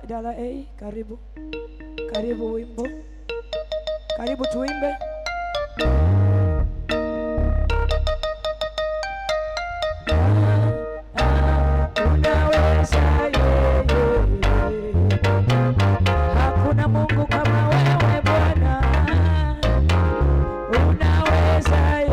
Dala A, karibu. Karibu wimbo. Karibu tuimbe. Unaweza hakuna Mungu kama wewe Bwana. Unaweza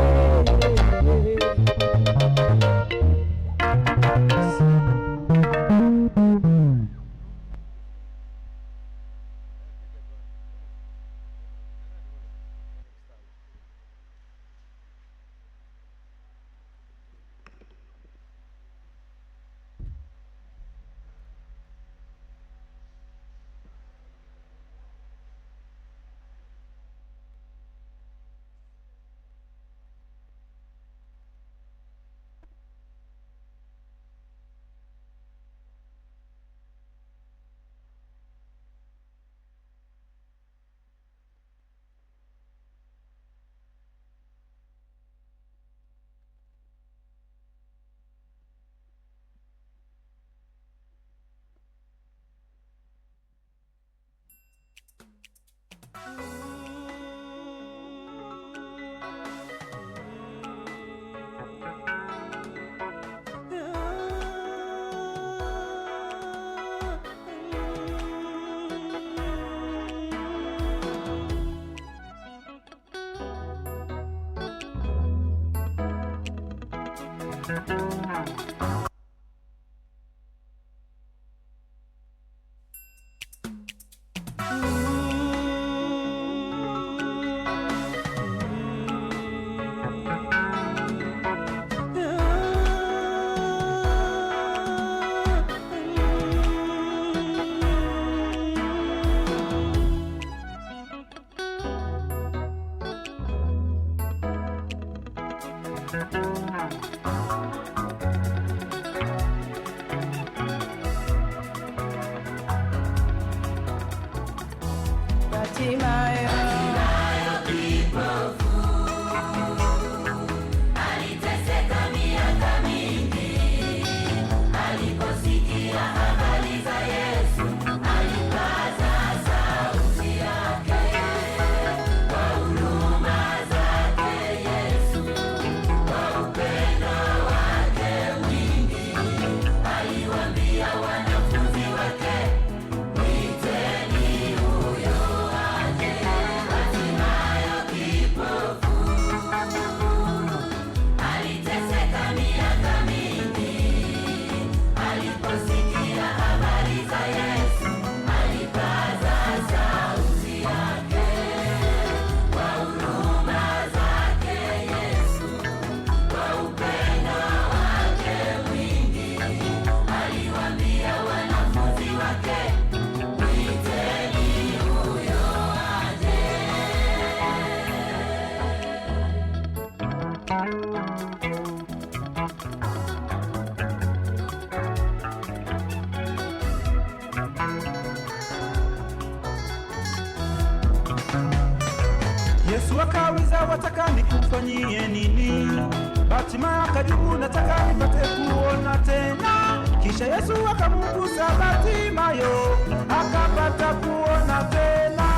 Yesu akauliza, wataka nikufanyie nini? Batima akajibu, nataka nipate kuona tena. Kisha Yesu akamgusa Batimayo, akapata kuona tena.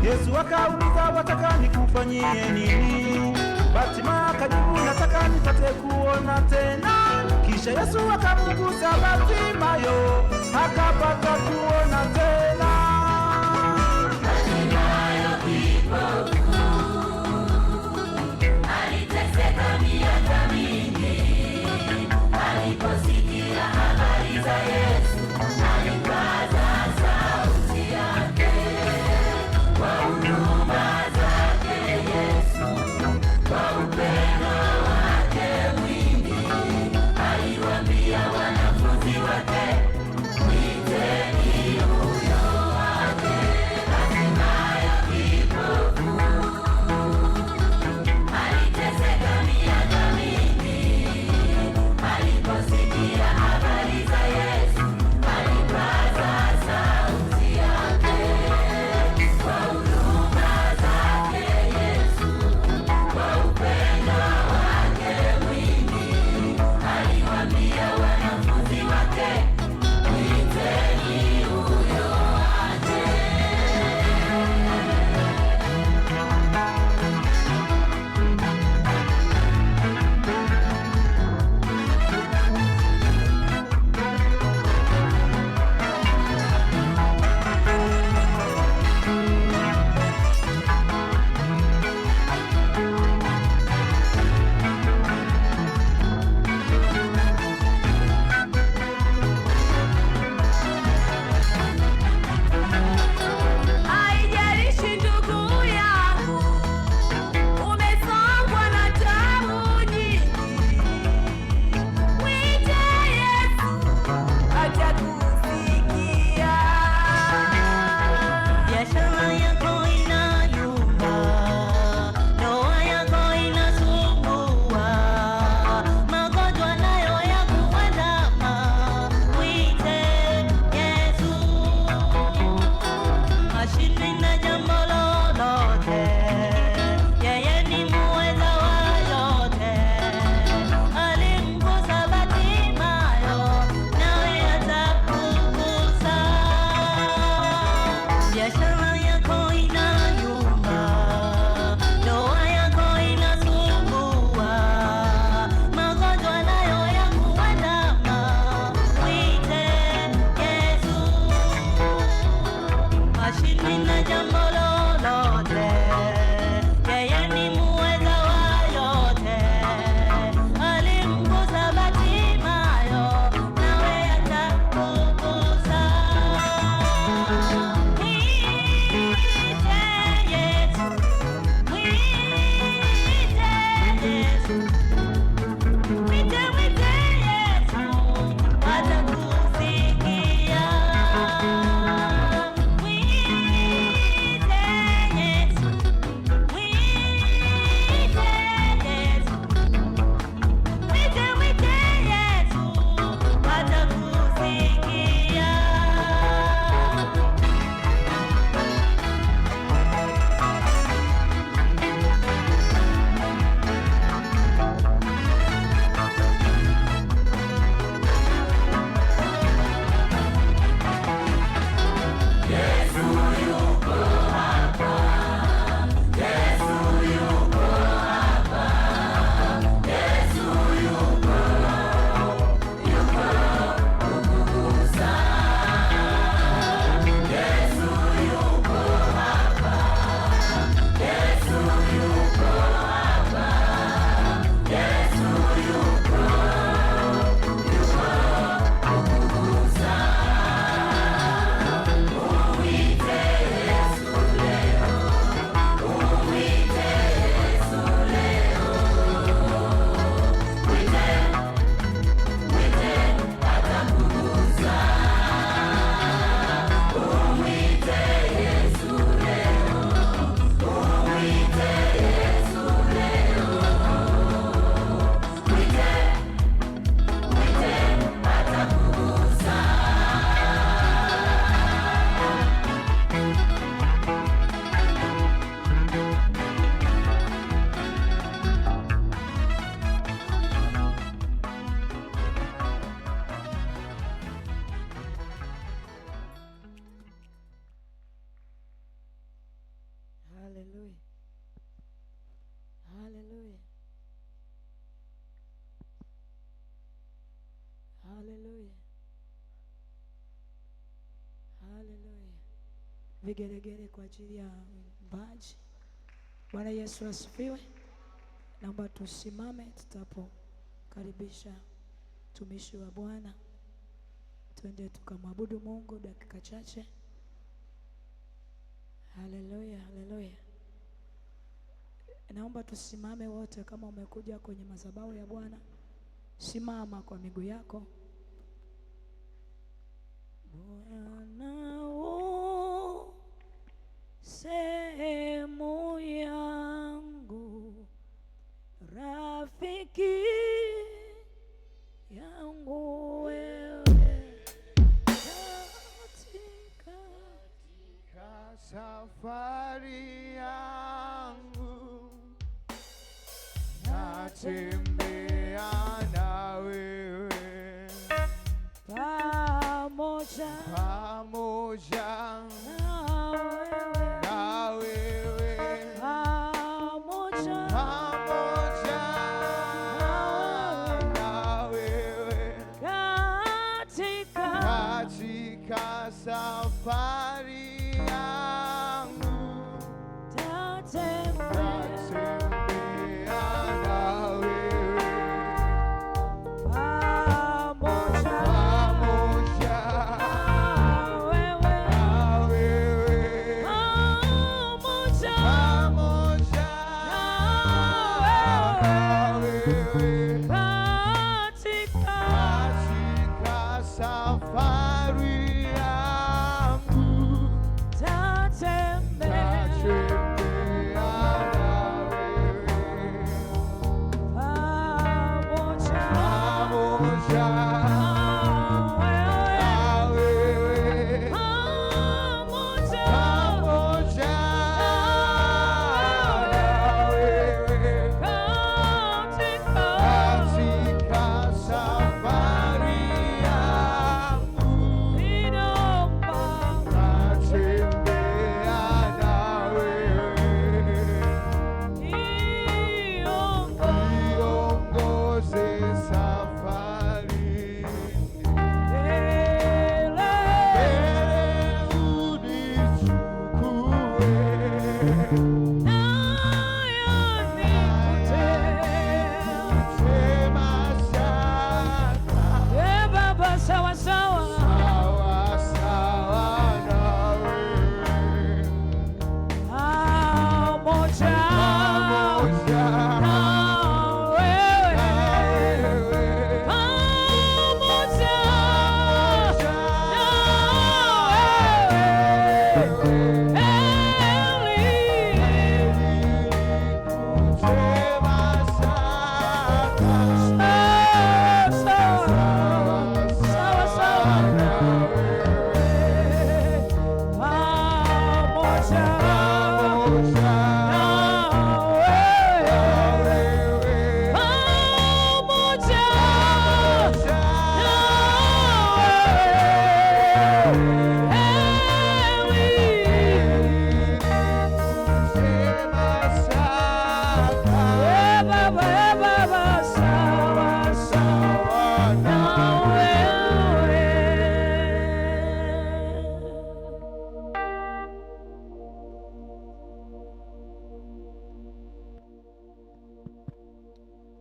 Yesu akauliza, wataka nikufanyie nini? Batima akajibu, nataka nipate kuona tena. Kisha Yesu akamgusa Batimayo, akapata kuona tena. Aliteseka miaka mingi, aliposikia habari za Yesu, alipaza sauti yake kwa huruma zake Yesu, kwa upendo wake mwingi, aliwaambia wanafunzi wake, mwiteni huyo. hashindwi na jambo lolote. Yeye ni muweza wa yote. Alimgusa Bartimayo, nawe atakugusa. Mwite Yesu, mwite Yesu, mwite Yesu, atakusikia. Mwite Yesu, mwite Yesu, mwite Yesu, atakusikia. Hallelujah. Hallelujah. Hallelujah. Hallelujah. Vigelegele kwa ajili ya uimbaji. Bwana Yesu asifiwe. Naomba tusimame tutapokaribisha mtumishi wa Bwana. Twende tukamwabudu Mungu dakika chache. Haleluya, haleluya. Naomba tusimame wote, kama umekuja kwenye madhabahu ya Bwana, simama kwa miguu yako. Bwana sehemu yangu, rafiki yangu wewe, katika safari yangu natembea na wewe, pamoja na wewe, pamoja na wewe, katika safari yangu tatembea na wewe,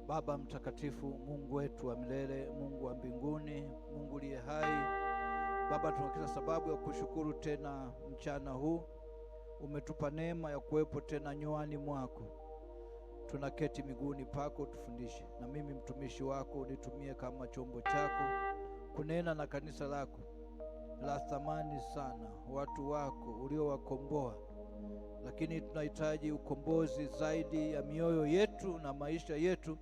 Baba mtakatifu, Mungu wetu wa milele, Mungu wa mbinguni, Mungu liye hai, Baba, tuna kila sababu ya kushukuru tena mchana huu. Umetupa neema ya kuwepo tena nywani mwako. Tunaketi miguuni pako, tufundishe. Na mimi mtumishi wako unitumie kama chombo chako kunena na kanisa lako la thamani sana, watu wako uliowakomboa. Lakini tunahitaji ukombozi zaidi ya mioyo yetu na maisha yetu,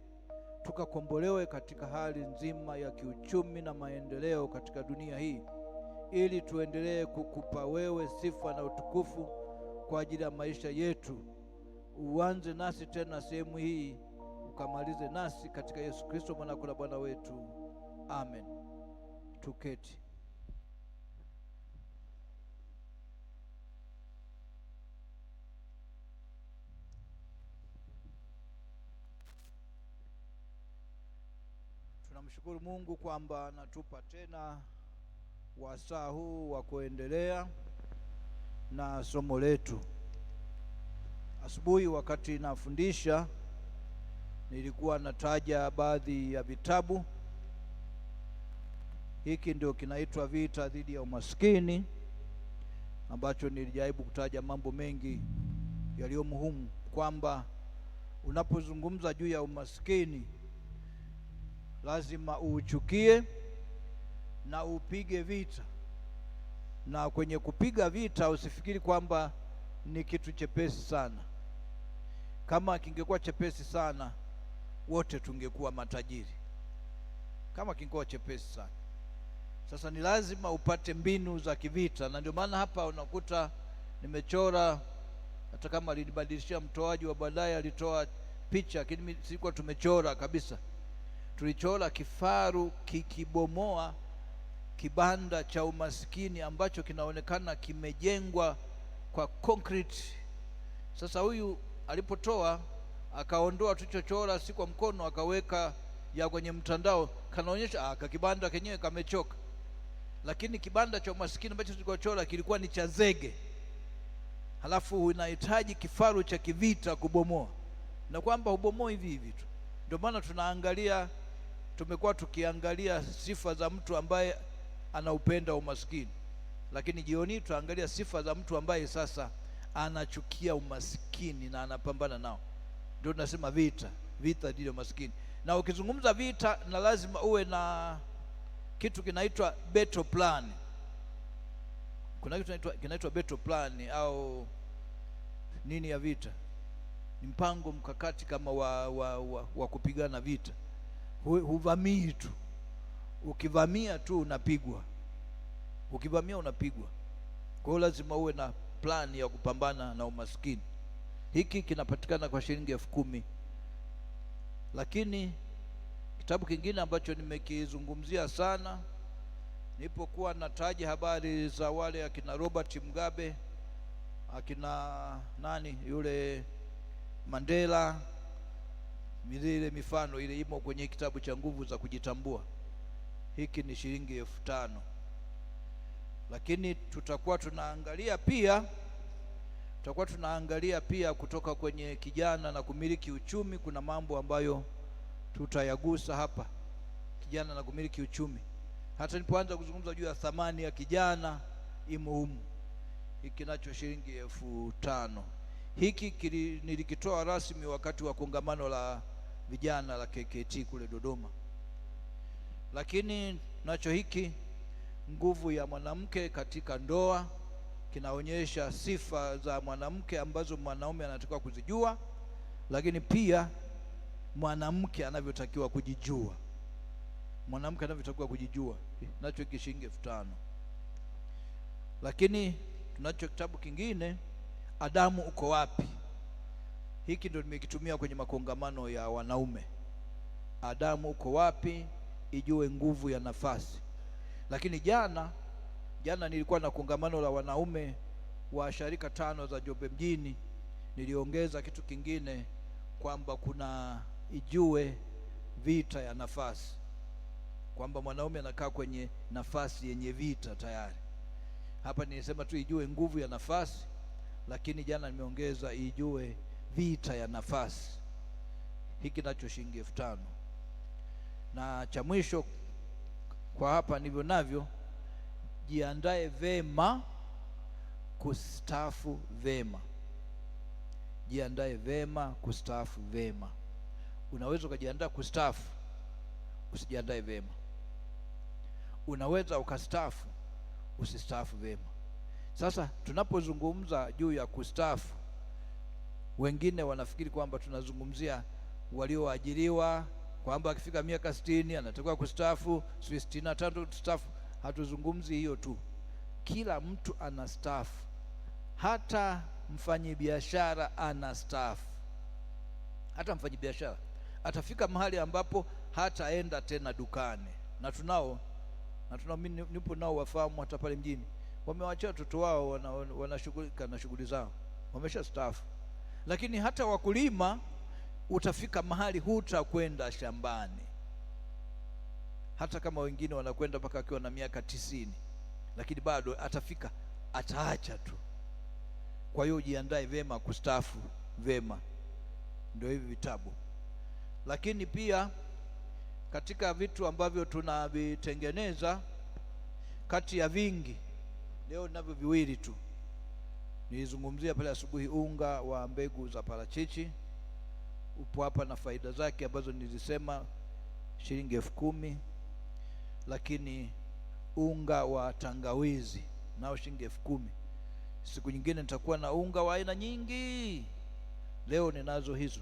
tukakombolewe katika hali nzima ya kiuchumi na maendeleo katika dunia hii, ili tuendelee kukupa wewe sifa na utukufu kwa ajili ya maisha yetu. Uanze nasi tena sehemu hii, ukamalize nasi katika Yesu Kristo mwana wa Bwana wetu. Amen. Tuketi. Tunamshukuru Mungu kwamba anatupa tena wasaa huu wa kuendelea na somo letu. Asubuhi wakati nafundisha nilikuwa nataja baadhi ya vitabu. Hiki ndio kinaitwa Vita Dhidi ya Umaskini, ambacho nilijaribu kutaja mambo mengi yaliyo muhimu, kwamba unapozungumza juu ya umaskini lazima uuchukie na upige vita. Na kwenye kupiga vita usifikiri kwamba ni kitu chepesi sana. Kama kingekuwa chepesi sana, wote tungekuwa matajiri. Kama kingekuwa chepesi sana. Sasa ni lazima upate mbinu za kivita, na ndio maana hapa unakuta nimechora, hata kama alinibadilishia mtoaji wa baadaye alitoa picha, lakini sikuwa tumechora kabisa. Tulichora kifaru kikibomoa kibanda cha umaskini ambacho kinaonekana kimejengwa kwa concrete. Sasa huyu alipotoa akaondoa tulichochora, si kwa mkono, akaweka ya kwenye mtandao, kanaonyesha kibanda kenyewe kamechoka. Lakini kibanda cha umaskini ambacho tulikochora kilikuwa ni cha zege. Halafu unahitaji kifaru cha kivita kubomoa, na kwamba ubomoi hivi hivi tu. Ndio maana tumekuwa tukiangalia sifa za mtu ambaye anaupenda umaskini, lakini jioni tutaangalia sifa za mtu ambaye sasa anachukia umaskini na anapambana nao. Ndio tunasema vita dhidi ya umaskini. Na ukizungumza vita, na lazima uwe na kitu kinaitwa battle plan. Kuna kitu kinaitwa battle plan au nini ya vita, ni mpango mkakati kama wa kupigana vita. Huvamii tu. Ukivamia tu unapigwa. Kwa hiyo lazima uwe na plan ya kupambana na umaskini. Hiki kinapatikana kwa shilingi 10,000. Lakini kitabu kingine ambacho nimekizungumzia sana, nilipokuwa nataja habari za wale akina Robert Mugabe, akina nani yule Mandela, ile mifano ile imo kwenye kitabu cha Nguvu za Kujitambua. Hiki ni shilingi 5,000. Lakini tutakuwa tunaangalia pia kutoka kwenye kijana na kumiliki uchumi. Kuna mambo ambayo tutayagusa hapa, kijana na kumiliki uchumi. Hata nilipoanza kuzungumza juu ya thamani ya kijana imo humu. Hiki nacho shilingi 5,000. Hiki nilikitoa rasmi wakati wa kongamano la vijana la KKT kule Dodoma. Lakini nacho hiki, nguvu ya mwanamke katika ndoa, kinaonyesha sifa za mwanamke ambazo mwanaume anatakiwa kuzijua, lakini pia mwanamke anavyotakiwa kujijua. Mwanamke anavyotakiwa kujijua, nacho hiki shilingi 5,000. Lakini tunacho kitabu kingine, Adamu uko wapi? Hiki ndio nimekitumia kwenye makongamano ya wanaume. Adamu uko wapi, ijue nguvu ya nafasi. Lakini jana nilikuwa na kongamano la wanaume wa sharika 5 za Njombe mjini. Niliongeza kitu kingine kwamba kuna ijue vita ya nafasi, kwamba mwanaume anakaa kwenye nafasi yenye vita tayari. Hapa nilisema tu ijue nguvu ya nafasi, lakini jana nimeongeza ijue vita ya nafasi. Hiki nacho shilingi 5,000. Na cha mwisho kwa hapa ndivyo navyo, jiandae vema kustaafu vema. Jiandae vema kustaafu vema. Unaweza ukajiandaa kustaafu usijiandae vema, unaweza ukastaafu usistaafu vema. Sasa tunapozungumza juu ya kustaafu, wengine wanafikiri kwamba tunazungumzia walioajiriwa, kwamba akifika miaka 60 anatakiwa kustaafu, 65 kustaafu. Hatuzungumzi hiyo tu, kila mtu anastaafu. Hata mfanyabiashara anastaafu. Hata mfanyabiashara atafika mahali ambapo hataenda tena dukani. Na tunao mimi nipo nao wafahamu hata pale mjini, wamewachia watoto wao wanashughulika na shughuli zao, wameshastaafu. Lakini hata wakulima, utafika mahali hutakwenda shambani, hata kama wengine wanakwenda mpaka akiwa na miaka 90, lakini bado ataacha tu. Kwa hiyo jiandae vema kustaafu vema. Ndio hivi vitabu. Lakini pia katika vitu ambavyo tunavitengeneza, kati ya vingi, leo ninavyo viwili tu. Nilizungumzia pale asubuhi unga wa mbegu za parachichi, upo hapa na faida zake ambazo nilizisema, shilingi 10,000. Lakini unga wa tangawizi nao shilingi 10,000. Siku nyingine nitakuwa na unga wa aina nyingi, leo ninazo hizo.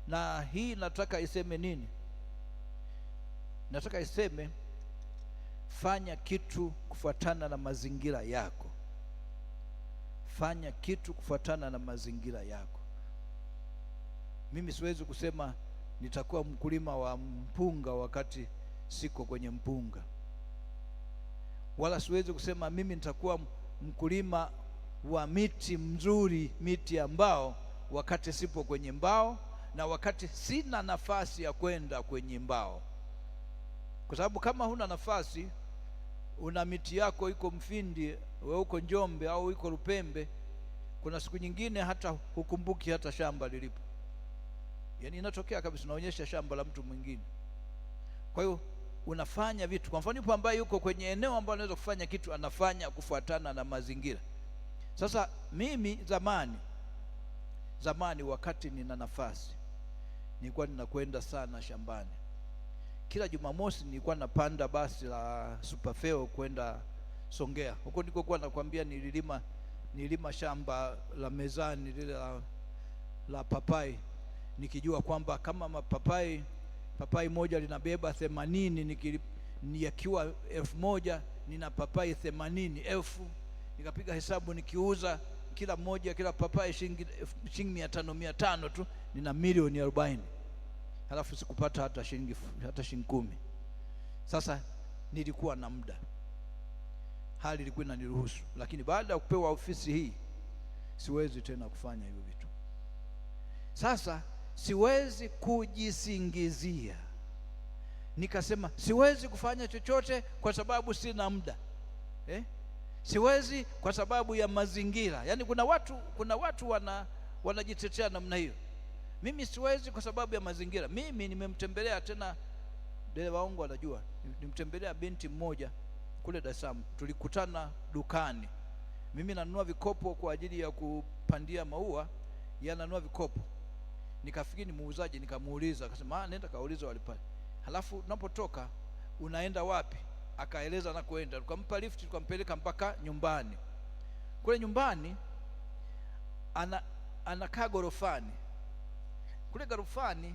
Na hii nataka iseme nini? Nataka iseme fanya kitu kufuatana na mazingira yako. Fanya kitu kufuatana na mazingira yako. Mimi siwezi kusema nitakuwa mkulima wa mpunga wakati siko kwenye mpunga, wala siwezi kusema mimi nitakuwa mkulima wa miti mzuri, miti ya mbao, wakati sipo kwenye mbao na wakati sina nafasi ya kwenda kwenye mbao. Kwa sababu kama huna nafasi, una miti yako iko Mfindi, wewe uko Njombe au iko Lupembe, kuna siku nyingine hata hukumbuki hata shamba lilipo. Yaani inatokea kabisa, naonyesha shamba la mtu mwingine. Kwa hiyo unafanya vitu. Kwa mfano, yupo ambaye yuko kwenye eneo ambalo anaweza kufanya kitu, anafanya kufuatana na mazingira. Sasa mimi zamani wakati nina nafasi, nilikuwa ninakwenda sana shambani. Kila Jumamosi nilikuwa napanda basi la Superfeo kwenda Songea. Huko ndiko kwa nakwambia nililima shamba la mezani lile la papai, nikijua kwamba kama papai moja linabeba 80, nikiwa 1,000 nina papai 80,000. Nikapiga hesabu, nikiuza kila papai shilingi 500 tu, nina milioni 40. Halafu sikupata hata shilingi 10. Sasa nilikuwa na muda, hali ilikuwa inaniruhusu. Lakini baada ya kupewa ofisi hii siwezi tena kufanya hivyo vitu. Sasa siwezi kujisingizia nikasema siwezi kufanya chochote kwa sababu sina muda. Siwezi kwa sababu ya mazingira. Yaani kuna watu wanajitetea namna hiyo. Mimi siwezi kwa sababu ya mazingira. Mimi nimemtembelea, tena dereva wangu anajua, nimemtembelea binti mmoja kule Dar es Salaam. Tulikutana dukani. Mimi nanunua vikopo kwa ajili ya kupandia maua, yeye ananunua vikopo. Nikafikiri ni muuzaji, nikamuuliza, akasema nenda kauliza wale pale. Halafu unapotoka unaenda wapi? Akaeleza anakoenda. Tukampa lift, tukampeleka mpaka nyumbani. kule nyumbani anakaa gorofani. Kule gorofani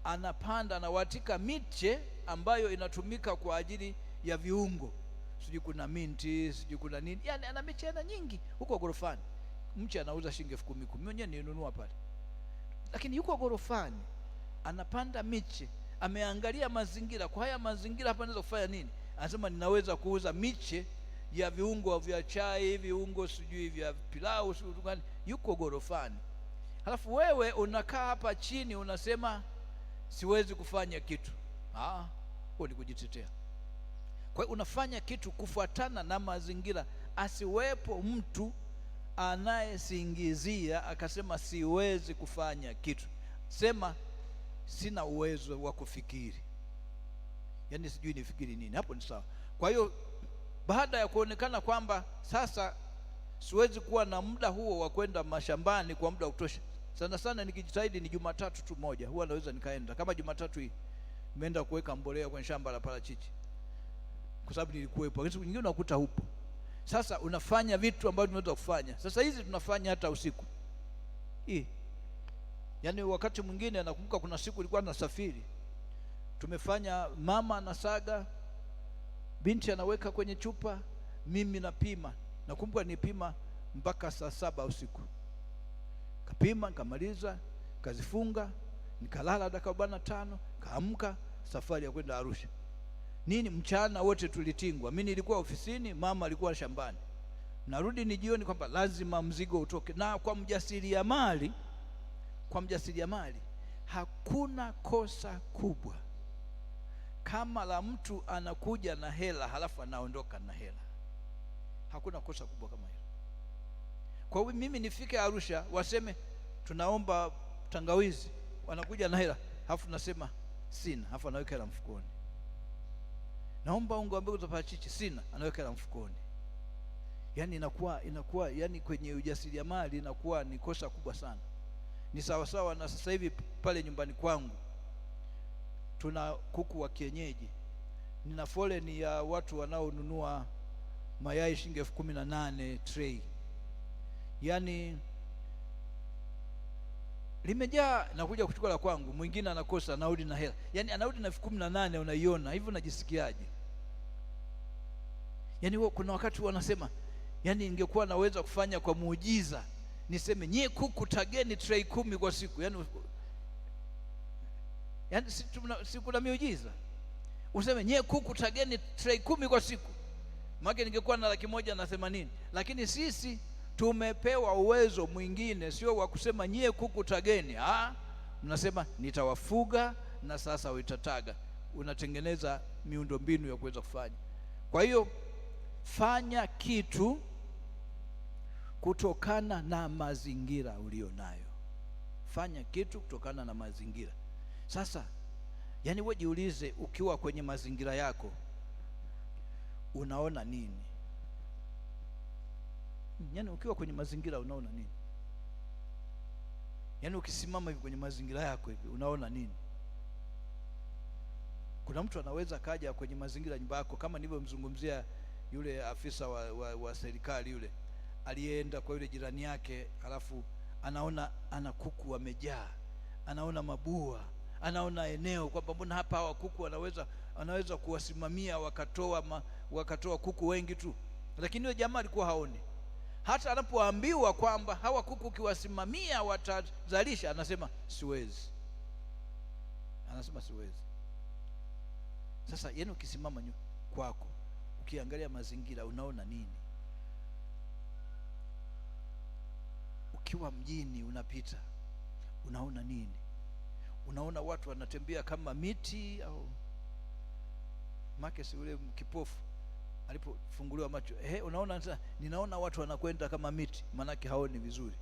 anapanda, anawatika miche ambayo inatumika kwa ajili ya viungo, sijui kuna minti, sijui kuna nini, yani ana miche ana nyingi huko gorofani. Mche anauza shilingi 10,000. Mwenyewe nilinunua pale. Lakini yuko gorofani anapanda miche, ameangalia mazingira. Kwa haya mazingira hapa naweza kufanya nini? Anasema ninaweza kuuza miche ya viungo vya chai, viungo sijui vya pilau, sijui gani. Yuko gorofani. Halafu wewe unakaa hapa chini unasema siwezi kufanya kitu. Huo ni kujitetea. Kwa hiyo unafanya kitu kufuatana na mazingira. Asiwepo mtu anayesingizia akasema siwezi kufanya kitu. Sema sina uwezo wa kufikiri, yaani sijui nifikiri nini. Hapo ni sawa. Kwa hiyo baada ya kuonekana kwamba sasa siwezi kuwa na muda huo wa kwenda mashambani kwa muda wa kutosha, sana sana nikijitahidi ni Jumatatu tu moja huwa naweza nikaenda. Kama Jumatatu hii nimeenda kuweka mbolea kwenye shamba la parachichi kwa sababu nilikuwepo, lakini siku nyingine unakuta hupo. Sasa unafanya vitu ambavyo tunaweza kufanya. Sasa hizi tunafanya hata usiku hii. Yaani wakati mwingine nakumbuka kuna siku ilikuwa nasafiri, tumefanya, mama anasaga, binti anaweka kwenye chupa, mimi napima. Nakumbuka nipima mpaka saa 7 usiku. Kapima, nikamaliza, kazifunga, nikalala dakika 45, kaamka, safari ya kwenda Arusha. Nini, mchana wote tulitingwa. Mimi nilikuwa ofisini, mama alikuwa shambani. Narudi ni jioni kwamba lazima mzigo utoke. Na kwa mjasiriamali, hakuna kosa kubwa kama la mtu anakuja na hela halafu anaondoka na hela. Hakuna kosa kubwa kama hilo. Kwa hiyo mimi nifike Arusha waseme tunaomba tangawizi, wanakuja na hela halafu nasema sina, halafu anaweka hela mfukoni. Naomba unga wa mbegu za parachichi, sina, anaweka hela mfukoni. Yaani inakuwa yani kwenye ujasiriamali inakuwa ni kosa kubwa sana. Ni sawa sawa na sasa hivi pale nyumbani kwangu tuna kuku wa kienyeji. Nina foleni ya watu wanaonunua mayai shilingi 18,000 tray. Yaani limejaa, nakuja kuchukua la kwangu, mwingine anakosa, anarudi na hela. Yaani anarudi na 18,000, unaiona hivyo, unajisikiaje? Yaani kuna wakati wanasema, yaani ingekuwa naweza kufanya kwa muujiza niseme nyie kuku tageni tray 10 kwa siku. Yaani si kuna miujiza useme nyie kuku tageni tray 10 kwa siku, maana ningekuwa na 180,000. Lakini sisi tumepewa uwezo mwingine, sio wa kusema nyie kuku tageni. Mnasema nitawafuga na sasa utataga. Unatengeneza miundombinu ya kuweza kufanya. Kwa hiyo fanya kitu kutokana na mazingira ulionayo. Fanya kitu kutokana na mazingira. Sasa yani wewe jiulize, ukiwa kwenye mazingira yako unaona nini? Yaani ukiwa kwenye mazingira unaona nini? Yaani ukisimama hivi kwenye mazingira yako hivi unaona nini? Kuna mtu anaweza kaja kwenye mazingira nyumba yako, kama nilivyomzungumzia yule afisa wa serikali yule aliyeenda kwa yule jirani yake, alafu anaona ana kuku wamejaa, anaona mabua, anaona eneo kwamba mbona hapa hawa kuku anaweza kuwasimamia wakatoa kuku wengi tu. Lakini yule jamaa alikuwa haoni. Hata anapoambiwa kwamba hawa kuku ukiwasimamia watazalisha, anasema siwezi. Sasa yaani ukisimama kwako ukiangalia mazingira unaona nini? Ukiwa mjini unapita unaona nini? Unaona watu wanatembea kama miti au Makesi ule kipofu alipofunguliwa macho, unaona sasa, ninaona watu wanakwenda kama miti, manake haoni vizuri.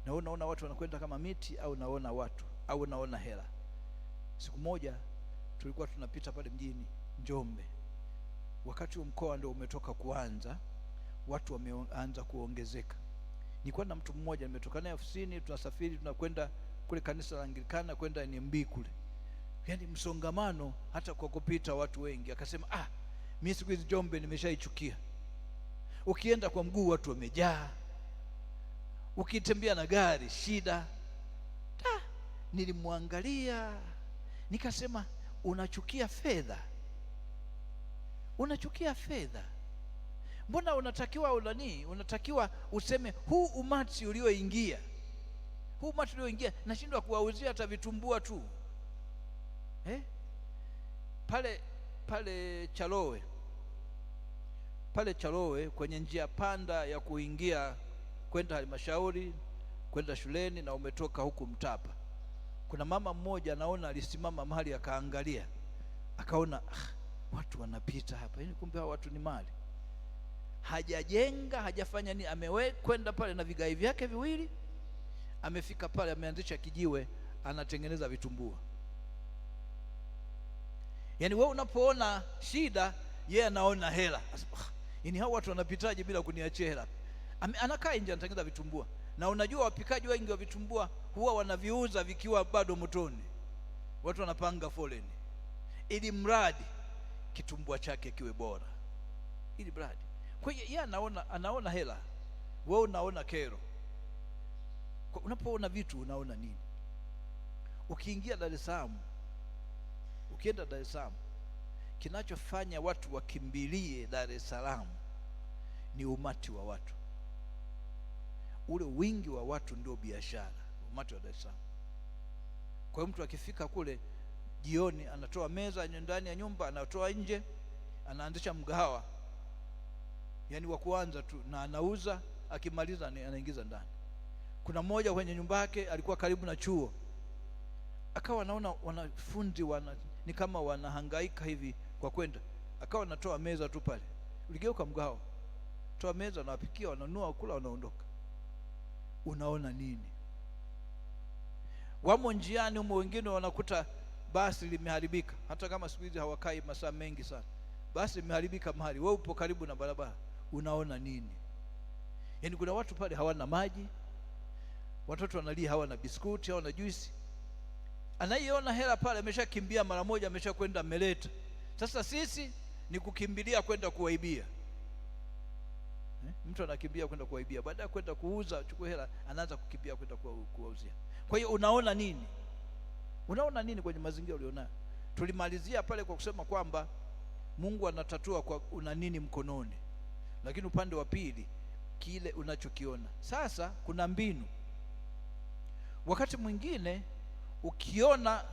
Na unaona watu wanakwenda kama miti au naona watu au naona hela. Siku moja tulikuwa tunapita pale mjini Njombe. Wakati mkoa ndio umetoka kuanza, watu wameanza kuongezeka. Nilikuwa na mtu mmoja nimetoka naye ofisini, tunasafiri tunakwenda kule kanisa la Anglikana kwenda NMB kule. Yaani msongamano hata kwa kupita watu wengi. Akasema mimi siku hizi Njombe nimeshaichukia. Ukienda kwa mguu watu wamejaa, ukitembea na gari shida. Nilimwangalia nikasema, unachukia fedha, unachukia fedha. Mbona unatakiwa unatakiwa useme huu umati ulioingia, nashindwa kuwauzia hata vitumbua tu pale Chalowe kwenye njia panda ya kuingia kwenda halmashauri kwenda shuleni, na umetoka huku Mtapa, kuna mama mmoja naona alisimama mahali akaangalia, akaona watu wanapita hapa, kumbe hao watu ni mali. Hajajenga, hajafanya nini, amekwenda pale na vigai vyake viwili, amefika pale, ameanzisha kijiwe, anatengeneza vitumbua. Yaani wewe unapoona shida, yeye anaona hela. Yaani hao watu wanapitaje bila kuniachia hela? Anakaa nje anatengeneza vitumbua. Na unajua wapikaji wengi wa vitumbua huwa wanaviuza vikiwa bado motoni, watu wanapanga foleni, ili mradi kitumbua chake kiwe bora, ili mradi. Kwa hiyo yeye anaona hela, wewe unaona kero. Kwa unapoona vitu unaona nini? Ukienda Dar es Salaam, kinachofanya watu wakimbilie Dar es Salaam ni umati wa watu. Ule wingi wa watu ndio biashara, umati wa Dar es Salaam. Kwa hiyo mtu akifika kule jioni, anatoa meza ndani ya nyumba, anatoa nje, anaanzisha mgahawa, yaani wa kuanza tu, na anauza, akimaliza anaingiza ndani. Kuna mmoja kwenye nyumba yake alikuwa karibu na chuo, akawa anaona wanafunzi ni kama wanahangaika hivi kwa kwenda, akawa anatoa meza tu pale, uligeuka mgahawa, toa meza, wanawapikia, wananunua, kula, wanaondoka. Unaona nini? Wamo njiani humo, wengine wanakuta basi limeharibika, hata kama siku hizi hawakai masaa mengi sana, basi limeharibika mahali, wewe upo karibu na barabara, unaona nini? Yaani kuna watu pale hawana maji, watoto wanalia, hawana biskuti, hawana juisi. Anaiona hela pale, ameshakimbia mara moja, ameshakwenda ameleta. Sasa sisi ni kukimbilia kwenda kuwaibia. Mtu anakimbia kwenda kuwaibia, baada ya kwenda kuuza chukua hela, anaanza kukimbia kwenda kuwauzia. Kwa hiyo unaona nini? Unaona nini kwenye mazingira ulionayo? Tulimalizia pale kwa kusema kwamba Mungu anatatua kwa una nini mkononi, lakini upande wa pili kile unachokiona. Sasa kuna mbinu. Wakati mwingine ukiona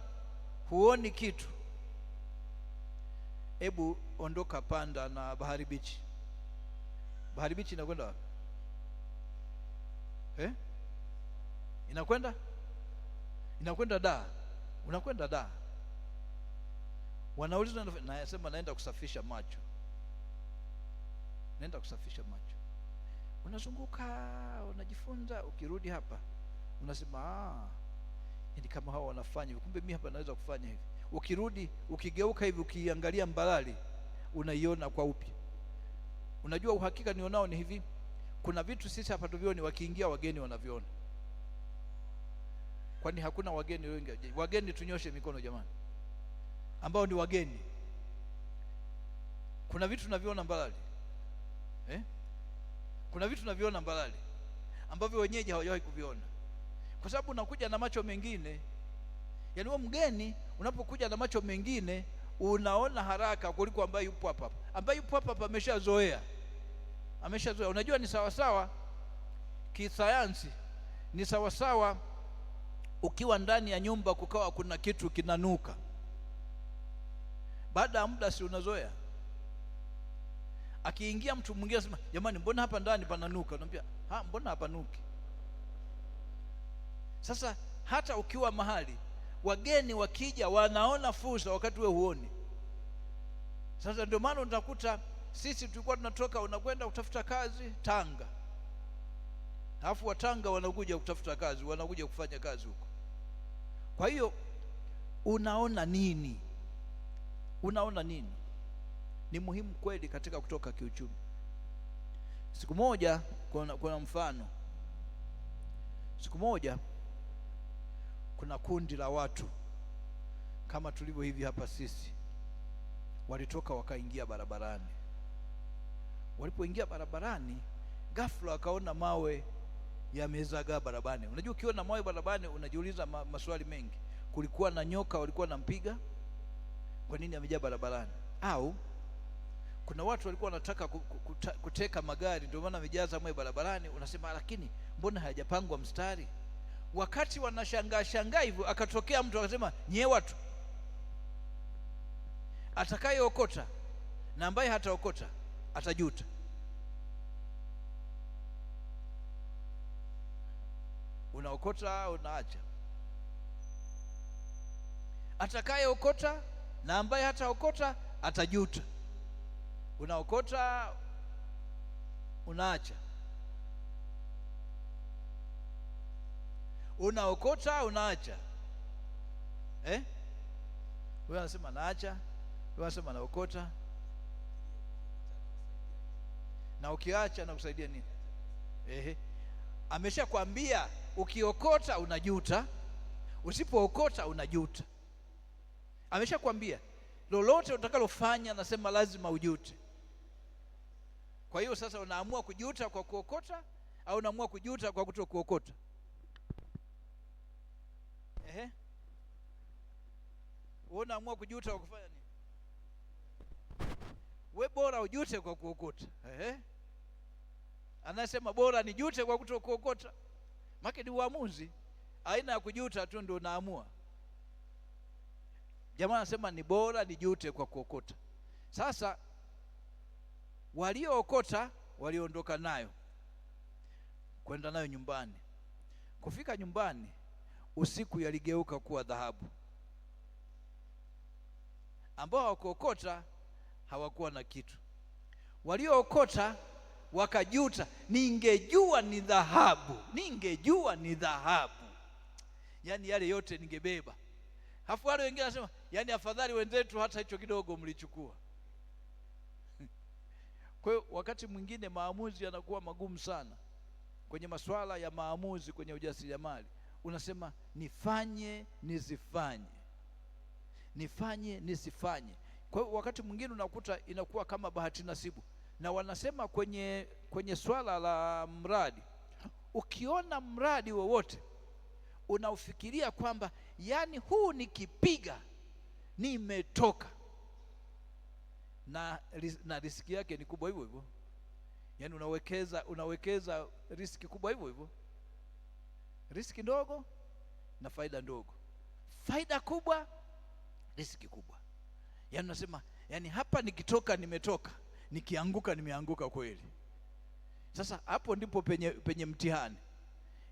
huoni kitu, hebu ondoka, panda na Bahari Beach. Bahari Beach inakwenda wapi? Inakwenda Dar. Unakwenda Dar, wanauliza, nasema naenda kusafisha macho, naenda kusafisha macho. Unazunguka, unajifunza, ukirudi hapa unasema yaani kama hao wanafanya, kumbe mimi hapa naweza kufanya hivi. Ukirudi, ukigeuka hivi, ukiangalia Mbalali, unaiona kwa upya. Unajua uhakika nionao ni hivi, kuna vitu sisi hapa tuvioni, wakiingia wageni wanaviona. Kwani hakuna wageni wengi? Wageni tunyoshe mikono jamani, ambao ni wageni. Kuna vitu tunaviona Mbalali, kuna vitu tunaviona Mbalali ambavyo wenyeji hawajawahi kuviona, kwa sababu unakuja na macho mengine. Yaani wewe mgeni unapokuja na macho mengine unaona haraka kuliko ambaye yupo hapa. Ambaye yupo hapa ameshazoea. Unajua ni sawasawa kisayansi, ni sawasawa ukiwa ndani ya nyumba kukawa kuna kitu kinanuka, baada ya muda si unazoea. Akiingia mtu mwingine anasema, jamani, mbona hapa ndani pananuka? Unamwambia, mbona hapa nuki? Sasa hata ukiwa mahali wageni wakija wanaona fursa wakati wewe huoni. Sasa ndio maana utakuta sisi tulikuwa tunatoka, unakwenda kutafuta kazi Tanga, alafu wa Tanga wanakuja kutafuta kazi, wanakuja kufanya kazi huko. Kwa hiyo unaona nini? Unaona nini? Ni muhimu kweli katika kutoka kiuchumi. Siku moja kuna mfano. Siku moja kuna kundi la watu kama tulivyo hivi hapa sisi, walitoka wakaingia barabarani, Walipoingia barabarani, ghafla wakaona mawe yamezagaa barabarani. Unajua, ukiona mawe barabarani unajiuliza maswali mengi. Kulikuwa na nyoka walikuwa nampiga, kwa nini amejaa barabarani? Au kuna watu walikuwa wanataka kuteka magari, ndio maana wamejaza mawe barabarani. Unasema, lakini mbona hayajapangwa mstari? Wakati wanashangaa hivyo, akatokea mtu akasema, nyie watu, atakayeokota na ambaye hataokota atajuta. Unaokota, unaacha. Atakayeokota na ambaye hataokota atajuta. Unaokota, unaacha. Unaokota, unaacha. Wewe unasema naacha, wewe unasema naokota. Na ukiacha na kusaidia nini? Ameshakwambia ukiokota unajuta, usipookota unajuta. Ameshakwambia lolote utakalofanya, anasema lazima ujute. Kwa hiyo sasa unaamua kujuta kwa kuokota au unaamua kujuta kwa kutokuokota? Unaamua kujuta kwa kufanya nini? We bora ujute kwa kuokota. Anasema bora nijute kwa kutokuokota. Maana ni uamuzi, aina ya kujuta tu ndio unaamua. Jamaa anasema ni bora nijute kwa kuokota. Sasa waliookota waliondoka nayo kwenda nayo nyumbani. Kufika nyumbani, usiku yaligeuka kuwa dhahabu. Ambao hawakuokota hawakuwa na kitu. Waliookota wakajuta, ningejua ni dhahabu, ningejua ni dhahabu, yaani yale yote ningebeba. Hafu wale wengine wanasema, yaani afadhali wenzetu hata hicho kidogo mlichukua. Kwa hiyo wakati mwingine maamuzi yanakuwa magumu sana. Kwenye masuala ya maamuzi kwenye ujasiriamali, unasema nifanye nisifanye, nifanye nisifanye. Kwa hiyo wakati mwingine unakuta inakuwa kama bahati nasibu. Na wanasema kwenye swala la mradi, ukiona mradi wowote unaufikiria kwamba yani huu nikipiga nimetoka, na riski yake ni kubwa hivyo hivyo. Yani unawekeza riski kubwa hivyo hivyo. Riski ndogo na faida ndogo, faida kubwa, riski kubwa. Yani unasema, yani hapa nikitoka nimetoka, nikianguka nimeanguka kweli. Sasa hapo ndipo penye mtihani,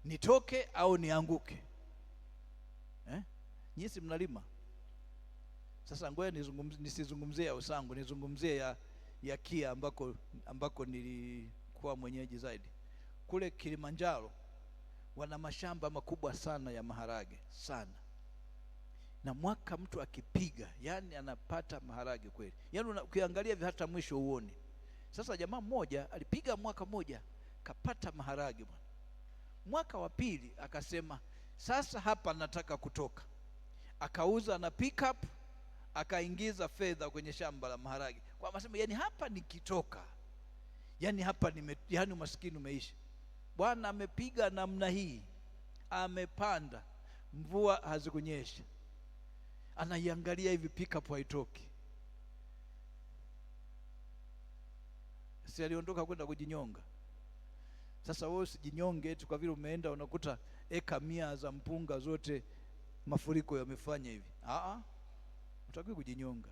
nitoke au nianguke. Nyinyi mnalima. Sasa ngoja nisizungumzie ya Usangu, nizungumzie ya Kia ambako nilikuwa mwenyeji zaidi. Kule Kilimanjaro wana mashamba makubwa sana ya maharage sana, na mwaka mtu akipiga, yani anapata maharage kweli, yani ukiangalia hata mwisho uone. Sasa jamaa mmoja alipiga mwaka mmoja kapata maharage bwana. Mwaka wa pili akasema, sasa hapa nataka kutoka. Akauza na pickup, akaingiza fedha kwenye shamba la maharage. Kwa anasema, yani hapa nikitoka, yani hapa yani umaskini umeisha. Bwana amepiga namna hii, amepanda, mvua hazikunyesha, anaiangalia hivi pickup haitoki. Si aliondoka kwenda kujinyonga. Sasa wewe usijinyonge eti kwa vile umeenda unakuta eka 100 za mpunga zote mafuriko yamefanya hivi. Utakiwa kujinyonga.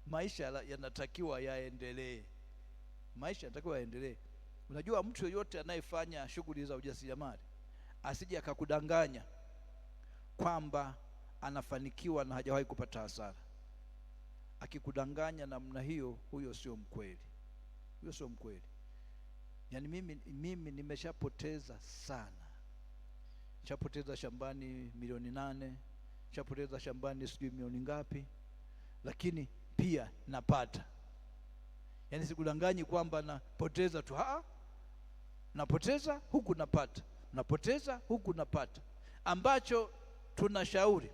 Maisha yanatakiwa yaendelee. Maisha yanatakiwa yaendelee. Unajua, mtu yoyote anayefanya shughuli za ujasiriamali asije akakudanganya kwamba anafanikiwa na hajawahi kupata hasara. Akikudanganya namna hiyo, huyo sio mkweli. Huyo sio mkweli. Yani mimi nimeshapoteza sana. Nishapoteza shambani milioni 8, nishapoteza shambani sijui milioni ngapi, lakini pia napata. Yani sikudanganyi kwamba napoteza tu, napoteza huku napata, napoteza huku napata. Ambacho tunashauri,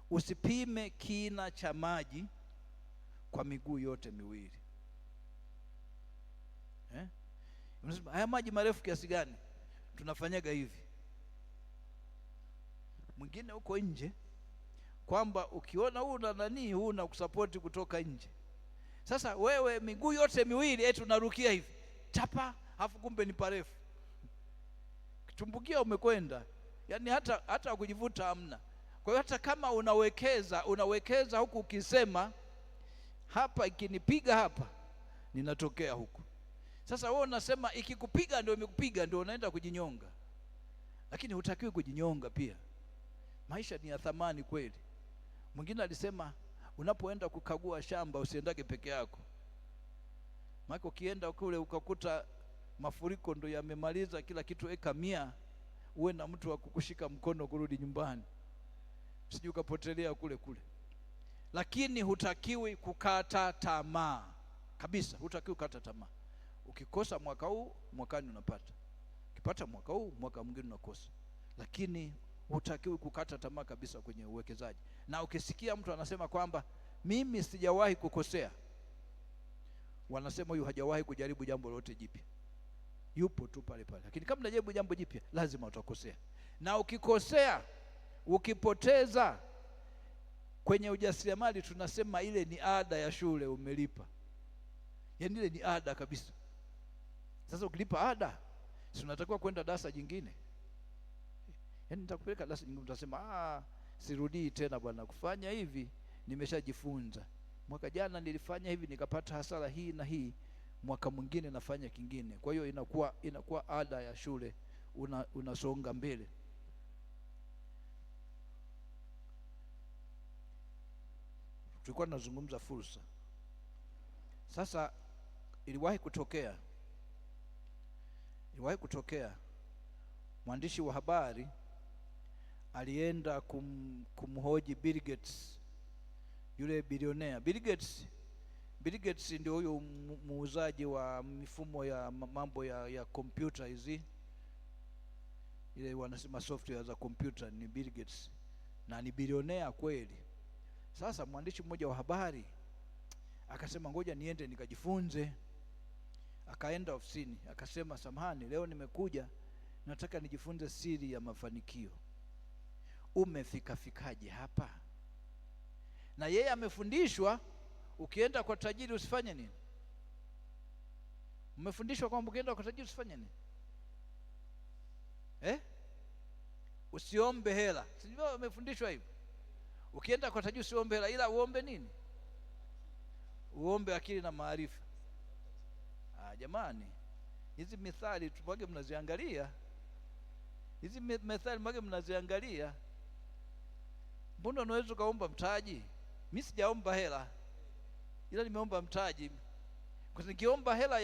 usipime kina cha maji kwa miguu yote miwili. Unasema haya maji marefu kiasi gani? Tunafanyaga hivi. Mwingine huko nje, kwamba ukiona huu na nani huu na kusapoti kutoka nje. Sasa wewe miguu yote miwili eti unarukia hivi chapa, afu kumbe ni parefu, kitumbukia umekwenda, yaani hata kujivuta hamna. Kwa hiyo hata kama unawekeza huku ukisema hapa ikinipiga hapa ninatokea huku. Sasa wewe unasema ikikupiga ndio imekupiga, ndio unaenda kujinyonga, lakini hutakiwi kujinyonga pia. Maisha ni ya thamani kweli. Mwingine alisema unapoenda kukagua shamba usiendage peke yako, maana ukienda kule ukakuta mafuriko ndio yamemaliza kila kitu eka 100, uwe na mtu wa kukushika mkono kurudi nyumbani, usije ukapotelea kule. Lakini hutakiwi kukata tamaa kabisa, hutakiwi kukata tamaa. Ukikosa mwaka huu, mwakani unapata. Ukipata mwaka huu, mwaka mwingine unakosa. Lakini hutakiwi kukata tamaa kabisa kwenye uwekezaji. Na ukisikia mtu anasema kwamba mimi sijawahi kukosea, wanasema huyu hajawahi kujaribu jambo lolote jipya, yupo tu pale pale. Lakini kama unajaribu jambo jipya, lazima utakosea. Na ukikosea, ukipoteza, kwenye ujasiriamali tunasema ile ni ada ya shule umelipa. Yaani ile ni ada kabisa. Sasa ukilipa ada, si unatakiwa kwenda darasa jingine. Yaani nitakupeleka darasa jingine, utasema sirudii tena bwana kufanya hivi, nimeshajifunza. Mwaka jana nilifanya hivi nikapata hasara hii na hii, mwaka mwingine nafanya kingine. Kwa hiyo inakuwa ada ya shule, unasonga mbele. Tulikuwa tunazungumza fursa. Sasa iliwahi kutokea mwandishi wa habari alienda kumhoji Bill Gates, yule bilionea. Bill Gates ndio huyo muuzaji wa mifumo ya mambo ya kompyuta hizi, ile wanasema software za kompyuta, ni Bill Gates na ni bilionea kweli. Sasa mwandishi mmoja wa habari akasema ngoja niende nikajifunze. Akaenda ofisini, akasema samahani, leo nimekuja nataka nijifunze siri ya mafanikio. Umefikaje hapa? Na yeye amefundishwa ukienda kwa tajiri usifanye nini? Umefundishwa kwamba ukienda kwa tajiri usifanye nini? Usiombe hela. Sijui umefundishwa hivyo. Ukienda kwa tajiri usiombe hela, ila uombe nini? Uombe akili na maarifa. Jamani, hizi methali tumwage mnaziangalia. Hizi methali mwage mnaziangalia. Mbona unaweza kaomba mtaji? Mimi sijaomba hela, ila nimeomba mtaji. Kwa sababu nikiomba hela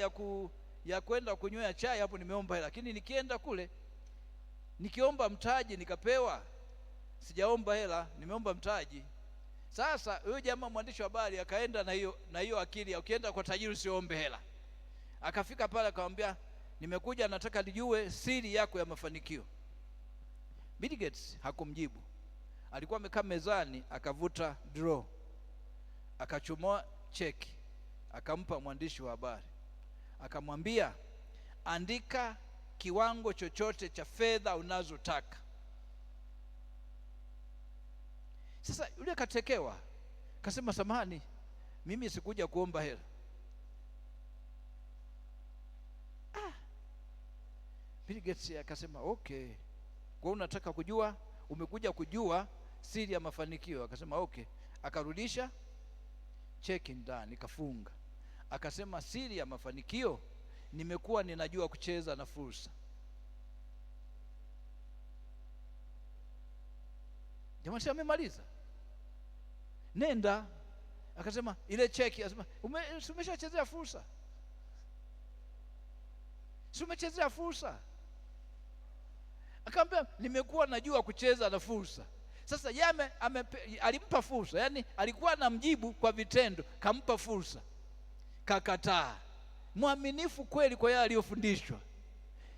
ya kwenda kunywea chai, hapo nimeomba hela. Lakini nikienda kule nikiomba mtaji nikapewa, sijaomba hela, nimeomba mtaji. Sasa huyo jamaa mwandishi wa habari akaenda na hiyo akili ya ukienda kwa tajiri usiombe hela. Akafika pale akamwambia, nimekuja nataka nijue siri yako ya mafanikio. Bill Gates hakumjibu. Alikuwa amekaa mezani, akavuta draw, akachomoa cheki, akampa mwandishi wa habari, akamwambia andika kiwango chochote cha fedha unazotaka. Sasa yule katekewa, kasema samahani, mimi sikuja kuomba hela. Bill Gates akasema okay, kwa unataka kujua, umekuja kujua siri ya mafanikio. Akasema okay. Akarudisha cheki ndani, kafunga. Akasema siri ya mafanikio, nimekuwa ninajua kucheza na fursa. Jamaa si amemaliza, nenda. Akasema ile cheki, akasema umeshachezea fursa, si umechezea fursa? Akamwambia nimekuwa najua kucheza na fursa. Sasa yeye alimpa fursa, yani alikuwa anamjibu kwa vitendo, kampa fursa, kakataa. Mwaminifu kweli kwa yale aliyofundishwa.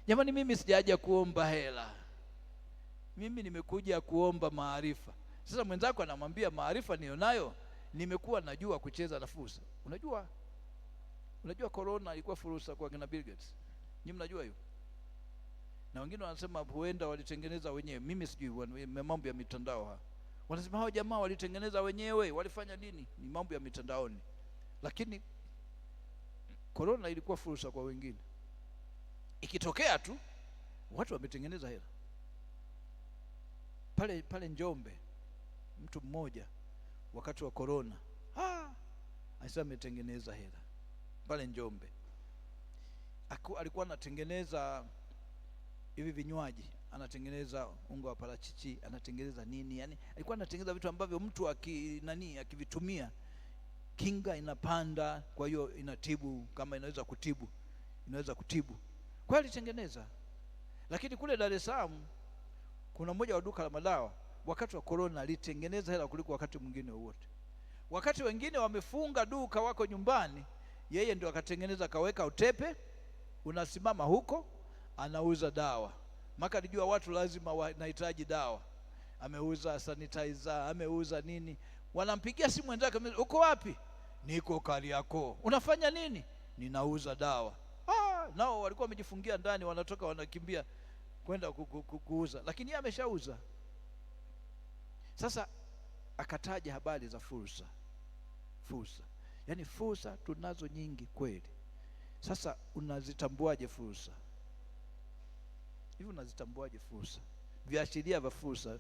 Jamani, mimi sijaja kuomba hela, mimi nimekuja kuomba maarifa. Sasa mwenzako anamwambia maarifa nionayo, nimekuwa najua kucheza na fursa. Unajua corona ilikuwa fursa kwa kina Bill Gates. Nyinyi mnajua hiyo? Na wengine wanasema huenda walitengeneza wenyewe. Mimi sijui, mambo ya mitandao haya. Wanasema hao jamaa walitengeneza wenyewe, walifanya nini? Ni mambo ya mitandaoni. Lakini corona ilikuwa fursa kwa wengine. Ikitokea tu watu wametengeneza hela. Pale Njombe mtu mmoja wakati wa corona alisema ametengeneza hela pale Njombe. Alikuwa anatengeneza hivi vinywaji, anatengeneza unga wa parachichi, anatengeneza nini, yani alikuwa anatengeneza vitu ambavyo mtu akivitumia kinga inapanda, kwa hiyo inatibu, kama inaweza kutibu. Kwa hiyo alitengeneza. Lakini kule Dar es Salaam kuna mmoja wa duka la madawa wakati wa corona alitengeneza hela kuliko wakati mwingine wowote. Wakati wengine wamefunga duka, wako nyumbani, yeye ndio akatengeneza, kaweka utepe, unasimama huko, anauza dawa. Maka alijua watu lazima wanahitaji dawa. Ameuza sanitizer, ameuza nini. Wanampigia simu wenzake, uko wapi? Niko Kariakoo. Unafanya nini? Ninauza dawa. Nao walikuwa wamejifungia ndani, wanatoka wanakimbia kwenda kuuza, lakini yeye ameshauza. Sasa akataja habari za fursa. Yaani fursa tunazo nyingi kweli. Sasa unazitambuaje fursa? Hivi unazitambuaje fursa? Viashiria vya fursa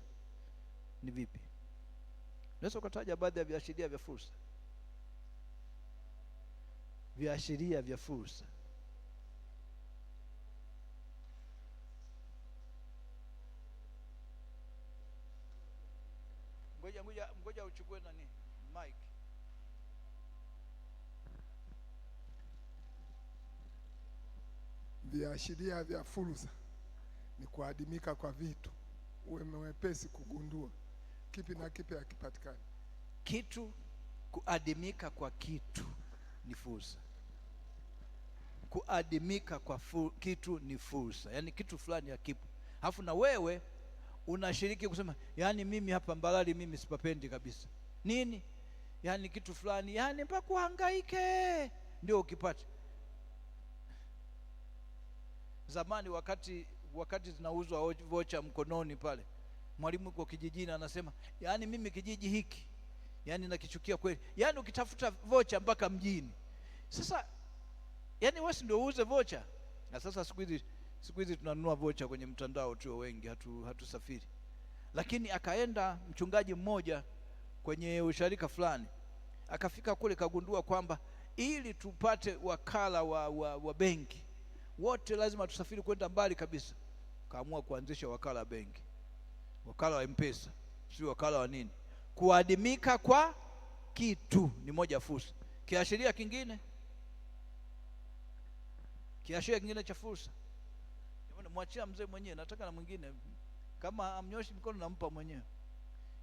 ni vipi? Unaweza ukataja baadhi ya viashiria vya fursa? Viashiria vya fursa. Ngoja uchukue nani? Mike. Viashiria vya fursa ni kuadimika kwa vitu, uwe mwepesi kugundua kipi na kipi hakipatikani. Kitu, kuadimika kwa kitu ni fursa. Kuadimika kwa kitu ni fursa. Yaani kitu fulani hakipo, alafu na wewe unashiriki kusema, yaani mimi hapa Mbalali mimi sipapendi kabisa. Nini? Yaani kitu fulani, yaani mpaka kuhangaike ndio ukipata. Zamani wakati zinauzwa vocha mkononi pale, mwalimu yuko kijijini anasema, yaani mimi kijiji hiki yaani nakichukia kweli. Yaani ukitafuta vocha mpaka mjini. Sasa yaani wewe ndio uuze vocha. Na sasa siku hizi tunanunua vocha kwenye mtandao tu, wengi hatusafiri. Lakini akaenda mchungaji mmoja kwenye usharika fulani, akafika kule kagundua kwamba ili tupate wakala wa benki wote lazima tusafiri kwenda mbali kabisa. Kaamua kuanzisha wakala wa benki, wakala wa M-Pesa, si wakala wa nini. Kuadimika kwa kitu ni moja fursa. Kiashiria kingine cha fursa, mwachia mzee mwenyewe, nataka na mwingine, kama amnyoshi mkono nampa mwenyewe.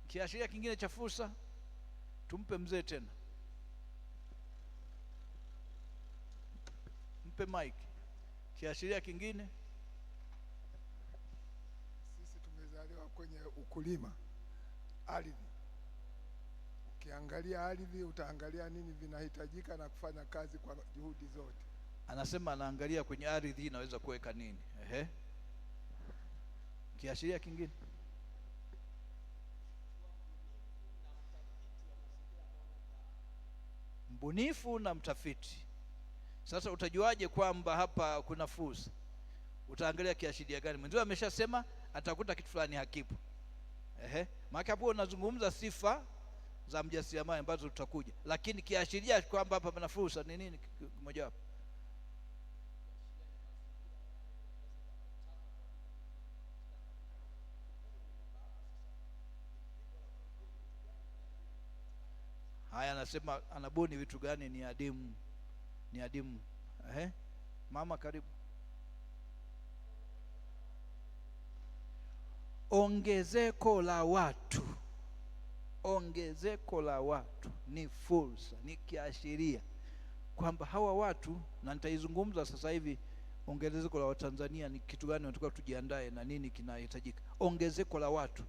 Kiashiria kingine cha fursa, tumpe mzee tena, mpe Mike. Kiashiria kingine, sisi tumezaliwa kwenye ukulima, ardhi. Ukiangalia ardhi utaangalia nini vinahitajika na kufanya kazi kwa juhudi zote. Anasema anaangalia kwenye ardhi inaweza kuweka nini. Kiashiria kingine, mbunifu na mtafiti. Sasa utajuaje kwamba hapa kuna fursa? Utaangalia kiashiria gani? Mwenzio ameshasema atakuta kitu fulani hakipo. Maana hapo unazungumza sifa za mjasiriamali ambazo tutakuja, lakini kiashiria kwamba hapa pana fursa ni nini mmoja wapo? Haya, anasema anabuni vitu gani ni adimu. Mama karibu. Ongezeko la watu ni fursa, ni kiashiria kwamba hawa watu, na nitaizungumza sasa hivi, ongezeko la Watanzania ni kitu gani, tunataka tujiandae na nini kinahitajika. Ongezeko la watu,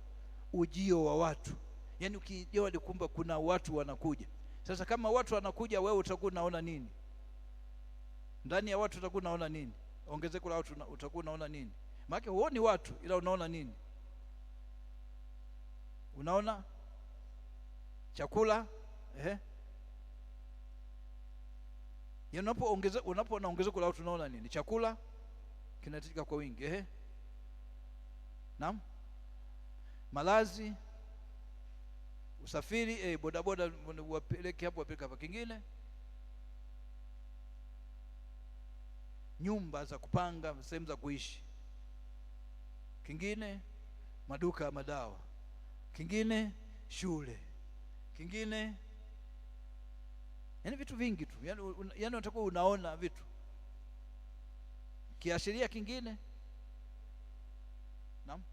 ujio wa watu. Yaani ukijua kumbe kuna watu wanakuja. Sasa kama watu wanakuja, wewe utakuwa unaona nini? Ndani ya watu utakuwa unaona nini? ongezeko la watu utakuwa unaona nini? Maana huoni watu, ila unaona nini? Unaona chakula. Unapoona ongezeko la watu unaona nini? Chakula kinahitajika kwa wingi. Naam, malazi, usafiri, bodaboda wapeleke hapo, wapeleke hapa. Kingine nyumba za kupanga, sehemu za kuishi. Kingine maduka ya madawa. Kingine shule. Kingine vitu vingi tu, yani unatakuwa unaona vitu. Kiashiria kingine, naam,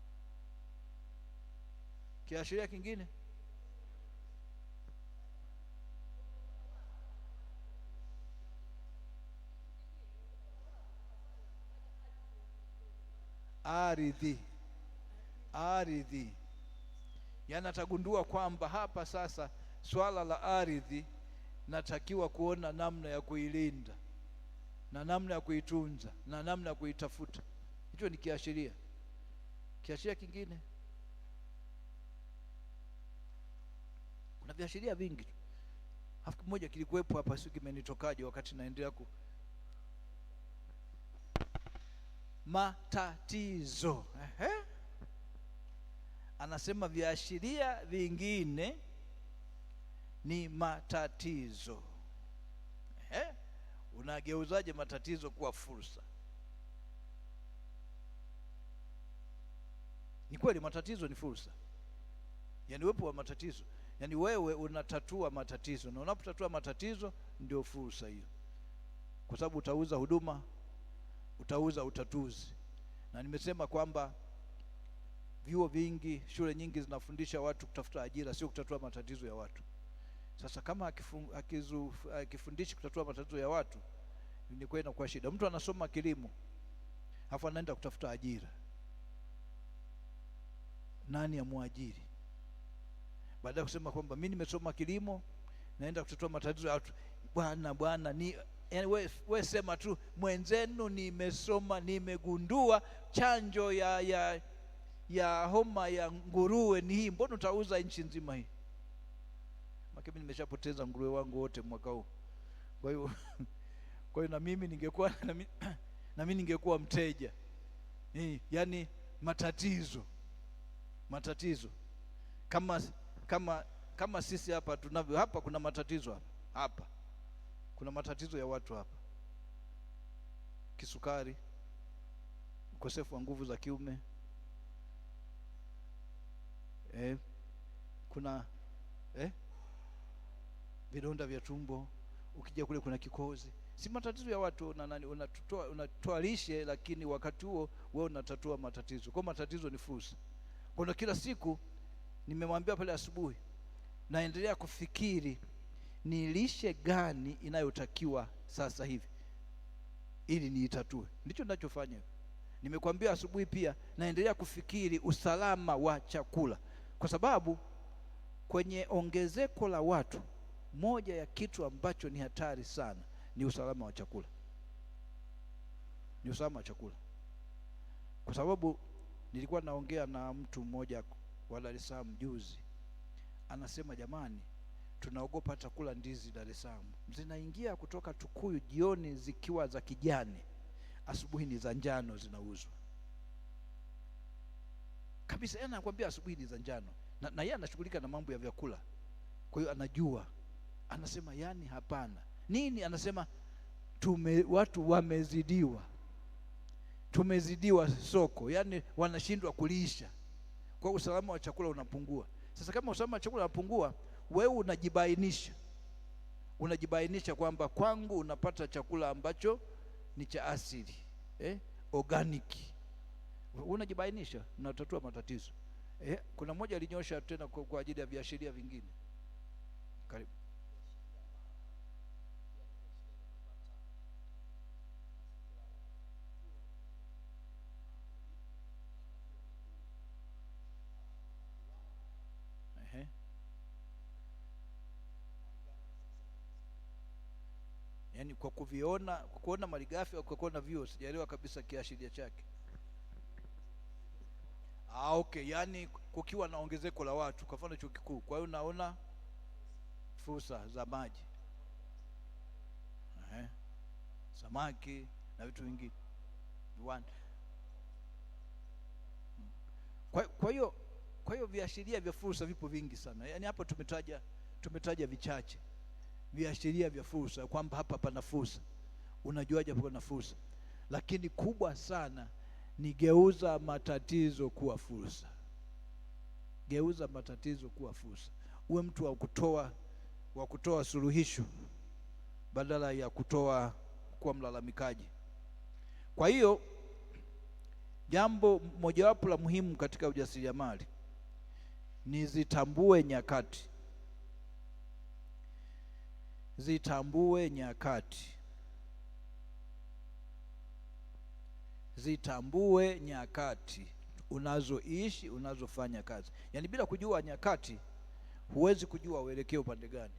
kiashiria kingine ardhi. Yani atagundua kwamba hapa sasa swala la ardhi natakiwa kuona namna ya kuilinda na namna ya kuitunza na namna ya kuitafuta. Hicho ni kiashiria. Kiashiria kingine, kuna viashiria vingi tu. Hafu kimoja kilikuwepo hapa, sio kimenitokaje wakati naendelea matatizo. Anasema viashiria vingine ni matatizo. Unageuzaje matatizo kuwa fursa? Ni kweli matatizo ni fursa. Yani uwepo wa matatizo, yani wewe unatatua matatizo, na unapotatua matatizo ndio fursa hiyo, kwa sababu utauza huduma, utauza utatuzi. Na nimesema kwamba vyuo vingi, shule nyingi zinafundisha watu kutafuta ajira, sio kutatua matatizo ya watu. Sasa kama akifundishi kutatua matatizo ya watu, ni kwenda kwa shida. Mtu anasoma kilimo alafu anaenda kutafuta ajira, nani amwajiri? Baada ya kusema kwamba mimi nimesoma kilimo naenda kutatua matatizo ya watu, bwana ni yani wewe sema tu mwenzenu nimesoma, nimegundua chanjo ya homa ya nguruwe ni hii, mbona utauza nchi nzima hii? Mimi nimeshapoteza nguruwe wangu wote mwaka huu. Kwa hiyo na mimi ningekuwa na mimi ningekuwa mteja. Yani matatizo kama sisi hapa tunavyo hapa, kuna matatizo hapa. Kuna matatizo ya watu hapa: kisukari, ukosefu wa nguvu za kiume, kuna vidonda vya tumbo, ukija kule kuna kikozi. Si matatizo ya watu. Unatoa lishe, lakini wakati huo wewe unatatua matatizo. Kwa matatizo ni fursa. Kwa kila siku nimemwambia pale asubuhi, naendelea kufikiri ni lishe gani inayotakiwa sasa hivi ili niitatue. Ndicho ninachofanya. Nimekwambia asubuhi pia naendelea kufikiri usalama wa chakula, kwa sababu kwenye ongezeko la watu, moja ya kitu ambacho ni hatari sana ni usalama wa chakula. Ni usalama wa chakula. Kwa sababu nilikuwa naongea na mtu mmoja wa Dar es Salaam juzi, anasema jamani, tunaogopa hata kula ndizi Dar es Salaam. Zinaingia kutoka Tukuyu jioni zikiwa za kijani, asubuhi ni za njano zinauzwa kabisa. Yeye anakuambia asubuhi ni za njano, na yeye anashughulika na mambo ya vyakula, kwa hiyo anajua. Anasema yani hapana. Nini? Anasema watu tumezidiwa soko, yani wanashindwa kulisha, kwa usalama wa chakula unapungua. Sasa kama usalama wa chakula unapungua, wewe unajibainisha kwamba kwangu unapata chakula ambacho ni cha asili, organic. Unajibainisha, unatatua matatizo. Kuna mmoja alinyosha tena kwa ajili ya viashiria vingine. Karibu. Yaani kwa kuona malighafi au kwa kuona vio, sijaelewa kabisa kiashiria chake. Okay, yaani kukiwa na ongezeko la watu, kwa mfano chuo kikuu, kwa hiyo naona fursa za maji, samaki na vitu vingine, viwanda. Kwa hiyo viashiria vya fursa vipo vingi sana. Yaani hapo tumetaja vichache viashiria vya fursa, kwamba hapa pana fursa. Unajuaje hapo pana fursa? Lakini kubwa sana ni geuza matatizo kuwa fursa. Geuza matatizo kuwa fursa. Uwe mtu wa kutoa suluhisho badala ya kuwa mlalamikaji. Kwa hiyo jambo mojawapo la muhimu katika ujasiriamali ni zitambue nyakati. Zitambue nyakati. Zitambue nyakati unazoishi, unazofanya kazi. Yaani bila kujua nyakati huwezi kujua uelekeo upande gani.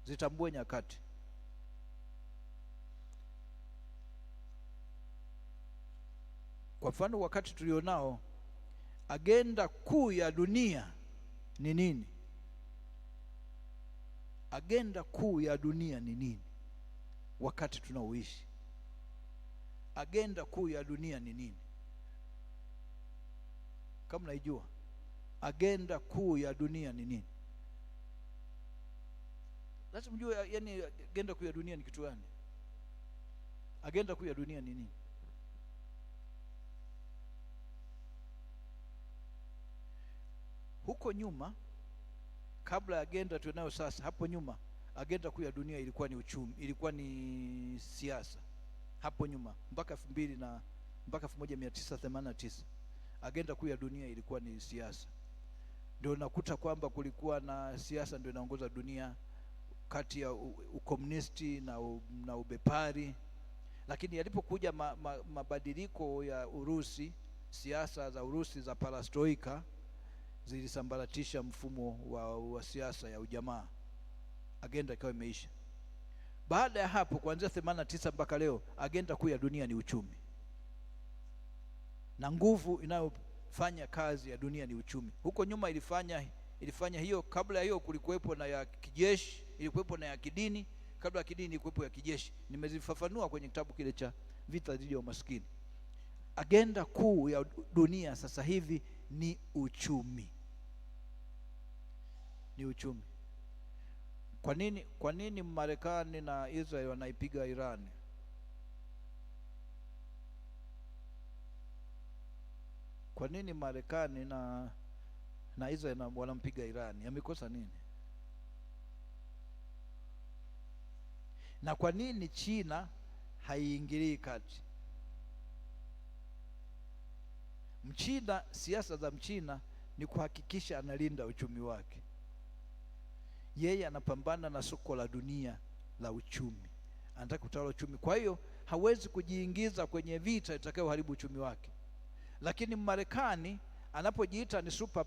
Zitambue nyakati. Kwa mfano, wakati tulionao, agenda kuu ya dunia ni nini? Agenda kuu ya dunia ni nini wakati tunaoishi? Agenda kuu ya dunia ni nini? Kama naijua agenda kuu ya dunia ni nini, lazima mjue. Yani agenda kuu ya dunia ni kitu gani? Agenda kuu ya dunia ni nini? Huko nyuma, kabla ya agenda tunayo sasa, hapo nyuma agenda kuu ya dunia ilikuwa ni uchumi, ilikuwa ni siasa. Hapo nyuma mpaka 1989 agenda kuu ya dunia ilikuwa ni siasa. Ndio nakuta kwamba kulikuwa na siasa ndio inaongoza dunia, kati ya ukomunisti na ubepari. Lakini yalipokuja mabadiliko ya Urusi, siasa za Urusi za perestroika zilisambaratisha mfumo wa siasa ya ujamaa. Agenda ikawa imeisha. Baada ya hapo, kuanzia 89 mpaka leo, agenda kuu ya dunia ni uchumi, na nguvu inayofanya kazi ya dunia ni uchumi. Huko nyuma ilifanya hiyo. Kabla ya hiyo kulikuwepo na ya kijeshi, ilikuwepo na ya kidini. Kabla ya kidini ilikuwepo ya kijeshi. Nimezifafanua kwenye kitabu kile cha Vita Dhidi ya Umaskini. Agenda kuu ya dunia sasa hivi ni uchumi. Ni uchumi. Kwa nini Marekani na Israel wanaipiga Iran? Kwa nini Marekani na Israel wanampiga Iran? Yamekosa nini? Na kwa nini China haiingilii kati? Mchina, siasa za Mchina ni kuhakikisha analinda uchumi wake. Yeye anapambana na soko la dunia la uchumi, anataka kutawala uchumi. Kwa hiyo hawezi kujiingiza kwenye vita itakayoharibu uchumi wake. Lakini Marekani anapojiita ni super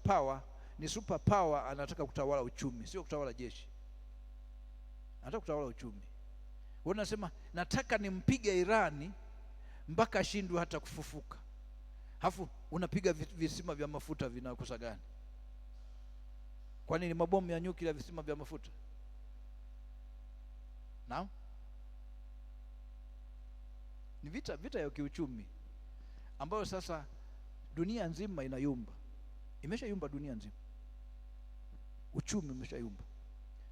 power, anataka kutawala uchumi, sio kutawala jeshi. Anataka kutawala uchumi. Wewe unasema nataka nimpige Irani mpaka ashindwe hata kufufuka. Halafu unapiga visima vya mafuta, vinakosa gani? Kwa nini mabomu ya nyuklia visima vya mafuta? Naam? Ni vita ya kiuchumi ambayo sasa dunia nzima inayumba. Imeshayumba dunia nzima. Uchumi umeshayumba.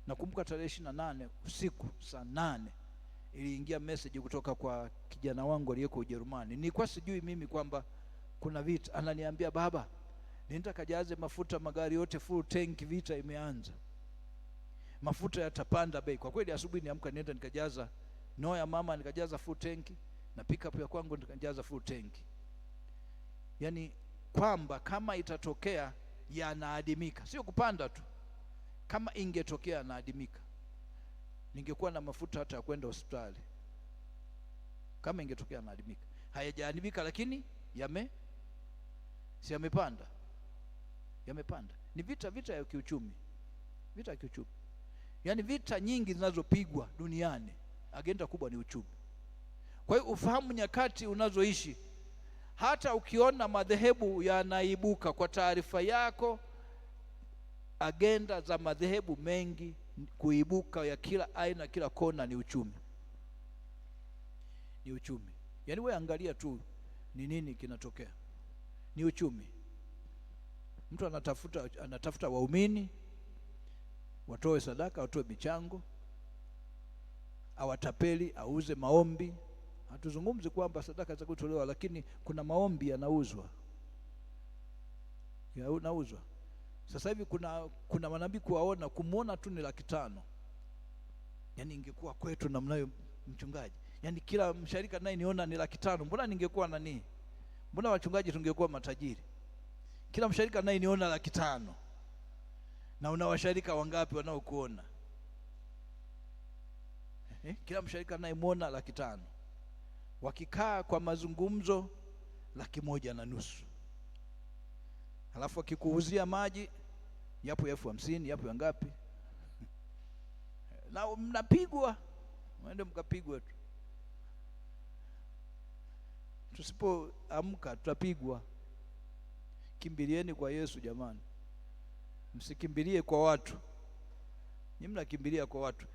Nakumbuka tarehe 28 usiku saa 8 iliingia message kutoka kwa kijana wangu aliyeko Ujerumani. Nilikuwa sijui mimi kwamba kuna vita. Ananiambia, baba, nenda kajaze mafuta magari yote full tank, vita imeanza. Mafuta yatapanda bei. Kwa kweli asubuhi niamka nienda nikajaza ya mama, nikajaza full tank, na pickup ya kwangu nikajaza full tank. Yaani kwamba kama itatokea yanaadimika, sio kupanda tu. Kama ingetokea yanaadimika, ningekuwa na mafuta hata ya kwenda hospitali. Kama ingetokea yanaadimika, hayajaadimika, lakini yamepanda. Ni vita ya kiuchumi. Vita ya kiuchumi. Yaani vita nyingi zinazopigwa duniani agenda kubwa ni uchumi. Kwa hiyo ufahamu nyakati unazoishi. Hata ukiona madhehebu yanaibuka, kwa taarifa yako, agenda za madhehebu mengi kuibuka ya kila aina, kila kona, ni uchumi. Ni uchumi. Yaani wewe angalia tu ni nini kinatokea, ni uchumi. Mtu anatafuta waumini watoe sadaka, watoe michango, awatapeli, auze maombi. Hatuzungumzi kwamba sadaka za kutolewa, lakini kuna maombi yanauzwa, yanauzwa. Sasa hivi kuna manabii kuwaona, kumuona tu ni 500,000. Yaani ingekuwa kwetu namnayo, mchungaji, yaani kila msharika naye niona ni 500,000, mbona ningekuwa nani? Mbona wachungaji tungekuwa matajiri? Kila msharika naye niona 500,000. Na una washarika wangapi wanaokuona? Kila msharika naye muona 500,000. Wakikaa kwa mazungumzo 1,150,000. Halafu akikuuzia maji yapo 50,000, yapo ya ngapi? Na mnapigwa, mwende mkapigwa tu. Tusipoamka tutapigwa. Kimbilieni kwa Yesu jamani, msikimbilie kwa watu. Ni mnakimbilia kwa watu.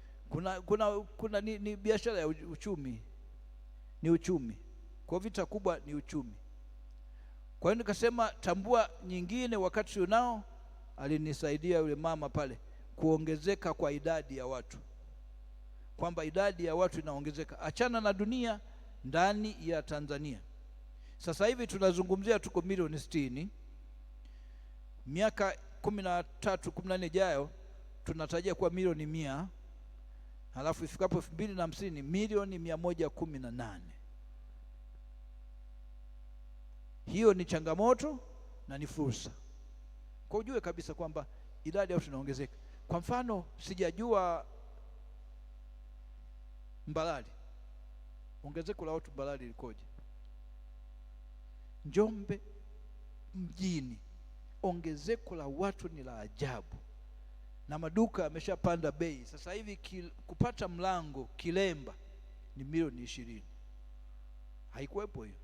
Kuna ni biashara ya uchumi, ni uchumi. Kwa vita kubwa ni uchumi. Kwa hiyo nikasema tambua nyingine, wakati unao alinisaidia yule mama pale, kuongezeka kwa idadi ya watu, kwamba idadi ya watu inaongezeka. Achana na dunia, ndani ya Tanzania sasa hivi tunazungumzia tuko milioni 60. Miaka 13, 14 ijayo tunatarajia kuwa milioni 100. Halafu ifikapo 2050 milioni 118. Hiyo ni changamoto na ni fursa. Kwa ujue kabisa kwamba idadi ya watu inaongezeka. Kwa mfano, sijajua Mbalali, ongezeko la watu Mbalali likoje? Njombe mjini ongezeko la watu ni la ajabu, na maduka yameshapanda bei. Sasa hivi kupata mlango Kilemba ni milioni 20. Haikuwepo hiyo.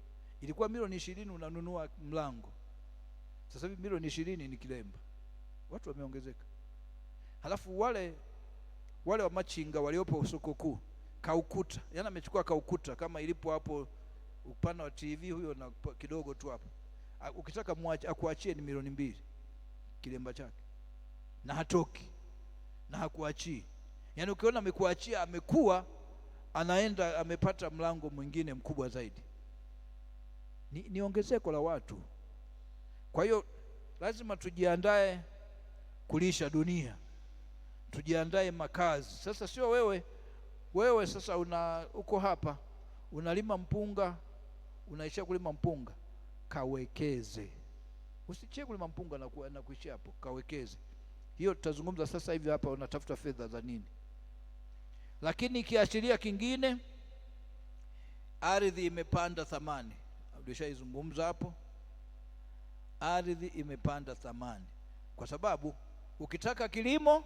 Ilikuwa milioni 20 unanunua mlango. Sasa hivi milioni 20 ni Kilemba. Watu wameongezeka. Halafu wale wa machinga waliopo soko kuu, Kaukuta, yana amechukua Kaukuta kama ilipo hapo upana wa TV huyo, na kidogo tu hapo. Ukitaka akuachie ni milioni 2 Kilemba chake, na hatoki na hakuachii. Yaani ukiona amekuachia, amekuwa anaenda amepata mlango mwingine mkubwa zaidi. Ni ongezeko la watu. Kwa hiyo lazima tujiandae kulisha dunia, tujiandae makazi. Sasa sio wewe sasa uko hapa unalima mpunga, unaishia kulima mpunga, kawekeze. Usichie kulima mpunga na kuishia hapo, kawekeze. Hiyo tutazungumza sasa hivi hapa, unatafuta fedha za nini. Lakini kiashiria kingine, ardhi imepanda thamani. Ulishaizungumza hapo, ardhi imepanda thamani kwa sababu ukitaka kilimo,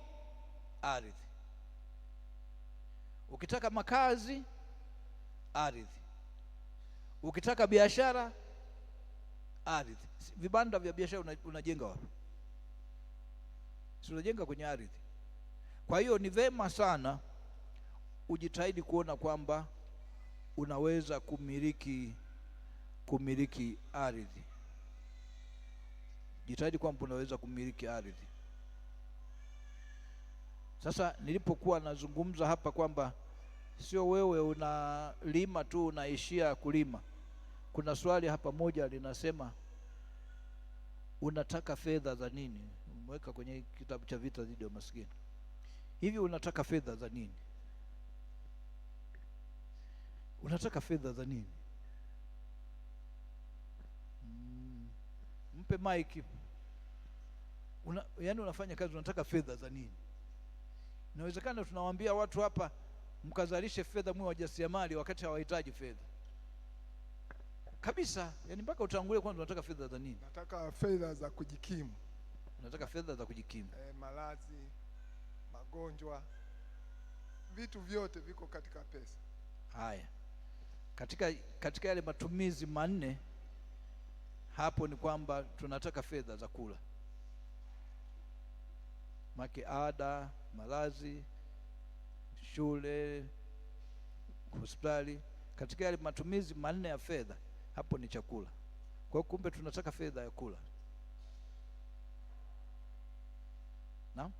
ardhi; ukitaka makazi, ardhi; ukitaka biashara, ardhi. Vibanda vya biashara unajenga wapi? Si unajenga kwenye ardhi. Kwa hiyo ni vema sana ujitahidi kuona kwamba unaweza kumiliki ardhi. Jitahidi kwamba unaweza kumiliki ardhi. Sasa nilipokuwa nazungumza hapa kwamba sio wewe unalima tu unaishia kulima, kuna swali hapa moja linasema, unataka fedha za nini? Umeweka kwenye kitabu cha Vita Dhidi ya Umaskini. Hivi unataka fedha za nini? Unataka fedha za nini? Mpe mic. Yaani unafanya kazi, unataka fedha za nini? Inawezekana tunawaambia watu hapa mkazalishe fedha, mwe wajasiriamali, wakati hawahitaji fedha kabisa. Yaani mpaka utangulie kwanza, unataka fedha za nini? Nataka fedha za kujikimu. Unataka fedha za kujikimu. Malazi, magonjwa, vitu vyote viko katika pesa. Haya, katika yale matumizi manne hapo ni kwamba tunataka fedha za kula, make ada, malazi, shule, hospitali. Katika yale matumizi manne ya fedha hapo ni chakula. Kwa kumbe tunataka fedha ya kula. Naam?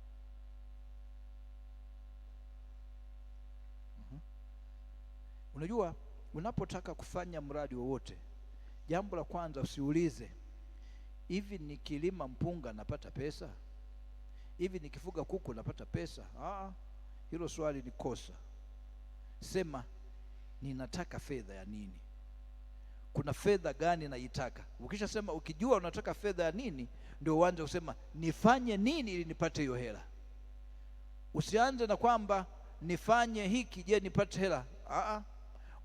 Unajua, unapotaka kufanya mradi wowote, jambo la kwanza usiulize hivi nikilima mpunga napata pesa, hivi nikifuga kuku napata pesa. Hilo swali ni kosa. Sema ninataka fedha ya nini, kuna fedha gani naitaka. Ukishasema, ukijua unataka fedha ya nini, ndio uanze kusema nifanye nini ili nipate hiyo hela. Usianze na kwamba nifanye hiki je nipate hela.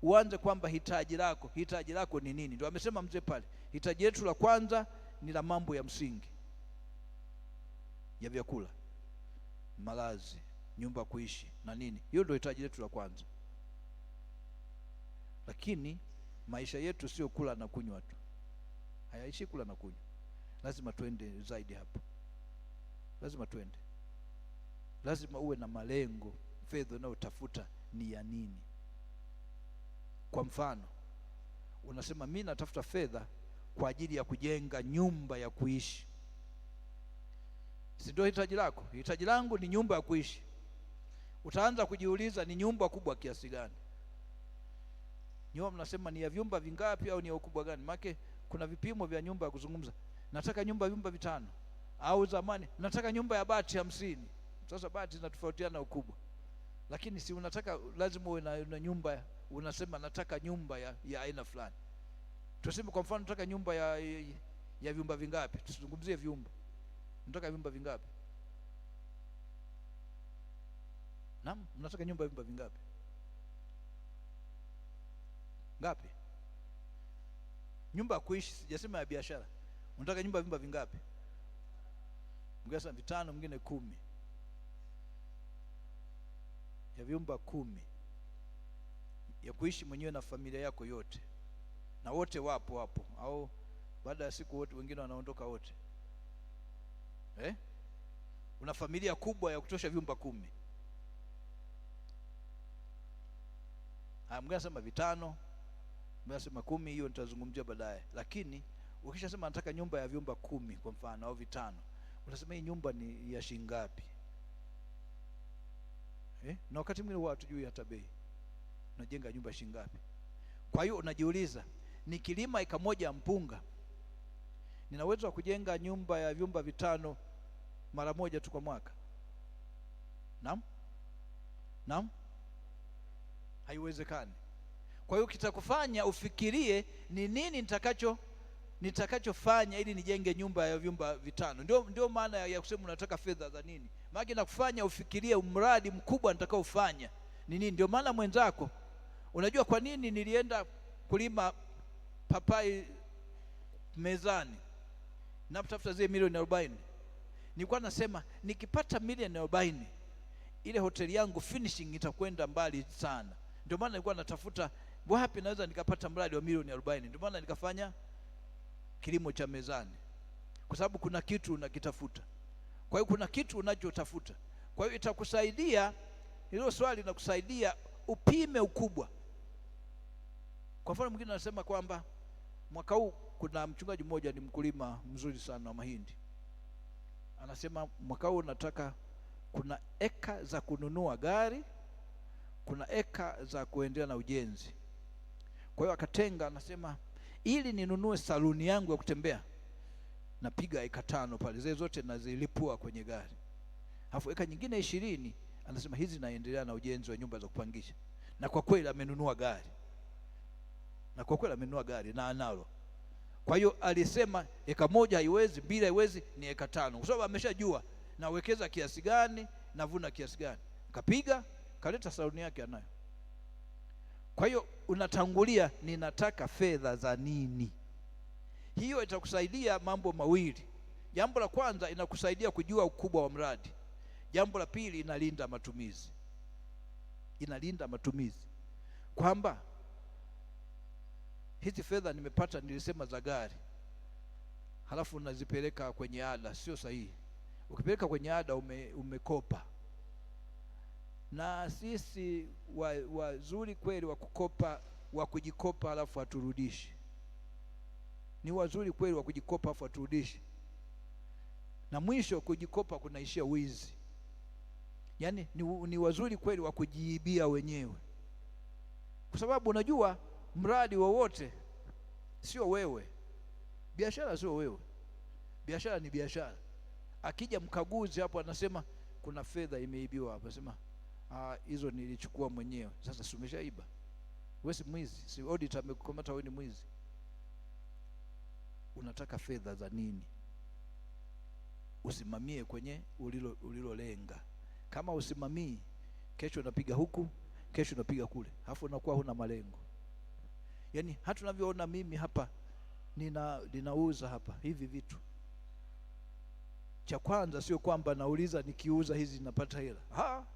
Uanze kwamba hitaji lako ni nini. Ndio amesema mzee pale, hitaji letu la kwanza ni la mambo ya msingi ya vyakula, malazi, nyumba kuishi na nini. Hiyo ndio hitaji letu la kwanza. Lakini maisha yetu sio kula na kunywa tu, hayaishi kula na kunywa. Lazima tuende zaidi hapo, lazima uwe na malengo. Fedha unayotafuta ni ya nini? Kwa mfano, unasema mimi natafuta fedha kwa ajili ya kujenga nyumba ya kuishi, si ndio hitaji lako? Hitaji langu ni nyumba ya kuishi. Utaanza kujiuliza ni nyumba kubwa kiasi gani? Nyumba mnasema ni ya vyumba vingapi au ni ya ukubwa gani? Maana kuna vipimo vya nyumba ya kuzungumza. Nataka nyumba ya vyumba 5, au zamani nataka nyumba ya bati 50. Sasa bati zinatofautiana ukubwa, lakini si unataka, lazima uwe na nyumba. Unasema nataka nyumba ya aina fulani. Tuseme kwa mfano nataka nyumba ya vyumba vingapi? Tusizungumzie vyumba. Nataka vyumba vingapi? Naam, nataka nyumba ya vyumba vingapi? Ngapi? Nyumba ya kuishi, sijasema ya biashara. Unataka nyumba ya vyumba vingapi? Mwingine sema 5, mwingine 10. Ya vyumba 10 ya kuishi mwenyewe na familia yako yote, na wote wapo hapo, au baada ya siku wote wengine wanaondoka wote. Una familia kubwa ya kutosha vyumba 10. Mwingine sema 5, mwingine sema 10. Hiyo nitazungumzia baadaye. Lakini ukishasema nataka nyumba ya vyumba 10 kwa mfano, au 5, unasema hii nyumba ni ya shilingi ngapi? Na wakati mwingine huwa hatujui hata bei. Unajenga nyumba shilingi ngapi? Kwa hiyo unajiuliza, nikilima eka moja ya mpunga, nina uwezo wa kujenga nyumba ya vyumba 5 mara moja tu kwa mwaka? Naam? Haiwezekani. Kwa hiyo kitakufanya ufikirie ni nini nitakachofanya ili nijenge nyumba ya vyumba 5. Ndio maana ya kusema unataka fedha za nini. Maana inakufanya ufikirie mradi mkubwa nitakaofanya ni nini. Ndio maana mwenzako, unajua kwa nini nilienda kulima papai mezani na kutafuta zile milioni 40? Nilikuwa nasema nikipata milioni 40, ile hoteli yangu finishing itakwenda mbali sana. Ndio maana nilikuwa natafuta wapi naweza nikapata mradi wa milioni 40. Ndio maana nikafanya kilimo cha mezani, kwa sababu kuna kitu unakitafuta. Kwa hiyo kuna kitu unachotafuta. Kwa hiyo itakusaidia, hilo swali linakusaidia upime ukubwa. Kwa mfano mwingine anasema kwamba mwaka huu, kuna mchungaji mmoja ni mkulima mzuri sana wa mahindi, anasema mwaka huu nataka, kuna eka za kununua gari, kuna eka za kuendelea na ujenzi. Kwa hiyo akatenga, anasema ili ninunue saluni yangu ya kutembea napiga eka 5 pale, zile zote nazilipua kwenye gari. Alafu eka nyingine 20 anasema hizi naendelea na ujenzi wa nyumba za kupangisha. Na kwa kweli amenunua gari, na analo. Kwa hiyo alisema eka moja haiwezi, 2 haiwezi, ni eka 5, kwa sababu ameshajua nawekeza kiasi gani, navuna kiasi gani. Kapiga, kaleta saluni yake anayo. Kwa hiyo unatangulia ninataka fedha za nini. Hiyo itakusaidia mambo mawili. Jambo la kwanza, inakusaidia kujua ukubwa wa mradi. Jambo la pili, inalinda matumizi. kwamba hizi fedha nimepata, nilisema za gari, halafu unazipeleka kwenye ada. Sio sahihi. Ukipeleka kwenye ada umekopa. Na sisi wazuri kweli wa kukopa, wa kujikopa halafu haturudishi. Ni wazuri kweli wa kujikopa halafu haturudishi, na mwisho kujikopa kunaishia wizi. Yaani ni wazuri kweli wa kujiibia wenyewe, kwa sababu unajua mradi wowote sio wewe. Biashara sio wewe, biashara ni biashara. Akija mkaguzi hapo anasema kuna fedha imeibiwa hapa, sema hizo nilichukua mwenyewe. Sasa si umeshaiba? Wewe si mwizi? Si auditor amekukamata wewe ni mwizi? Unataka fedha za nini? Usimamie kwenye ulilolenga. Kama usimamii, kesho unapiga huku, kesho unapiga kule, halafu unakuwa huna malengo. Yaani hata unavyoona mimi hapa ninauza hapa hivi vitu, cha kwanza sio kwamba nauliza nikiuza hizi napata hela.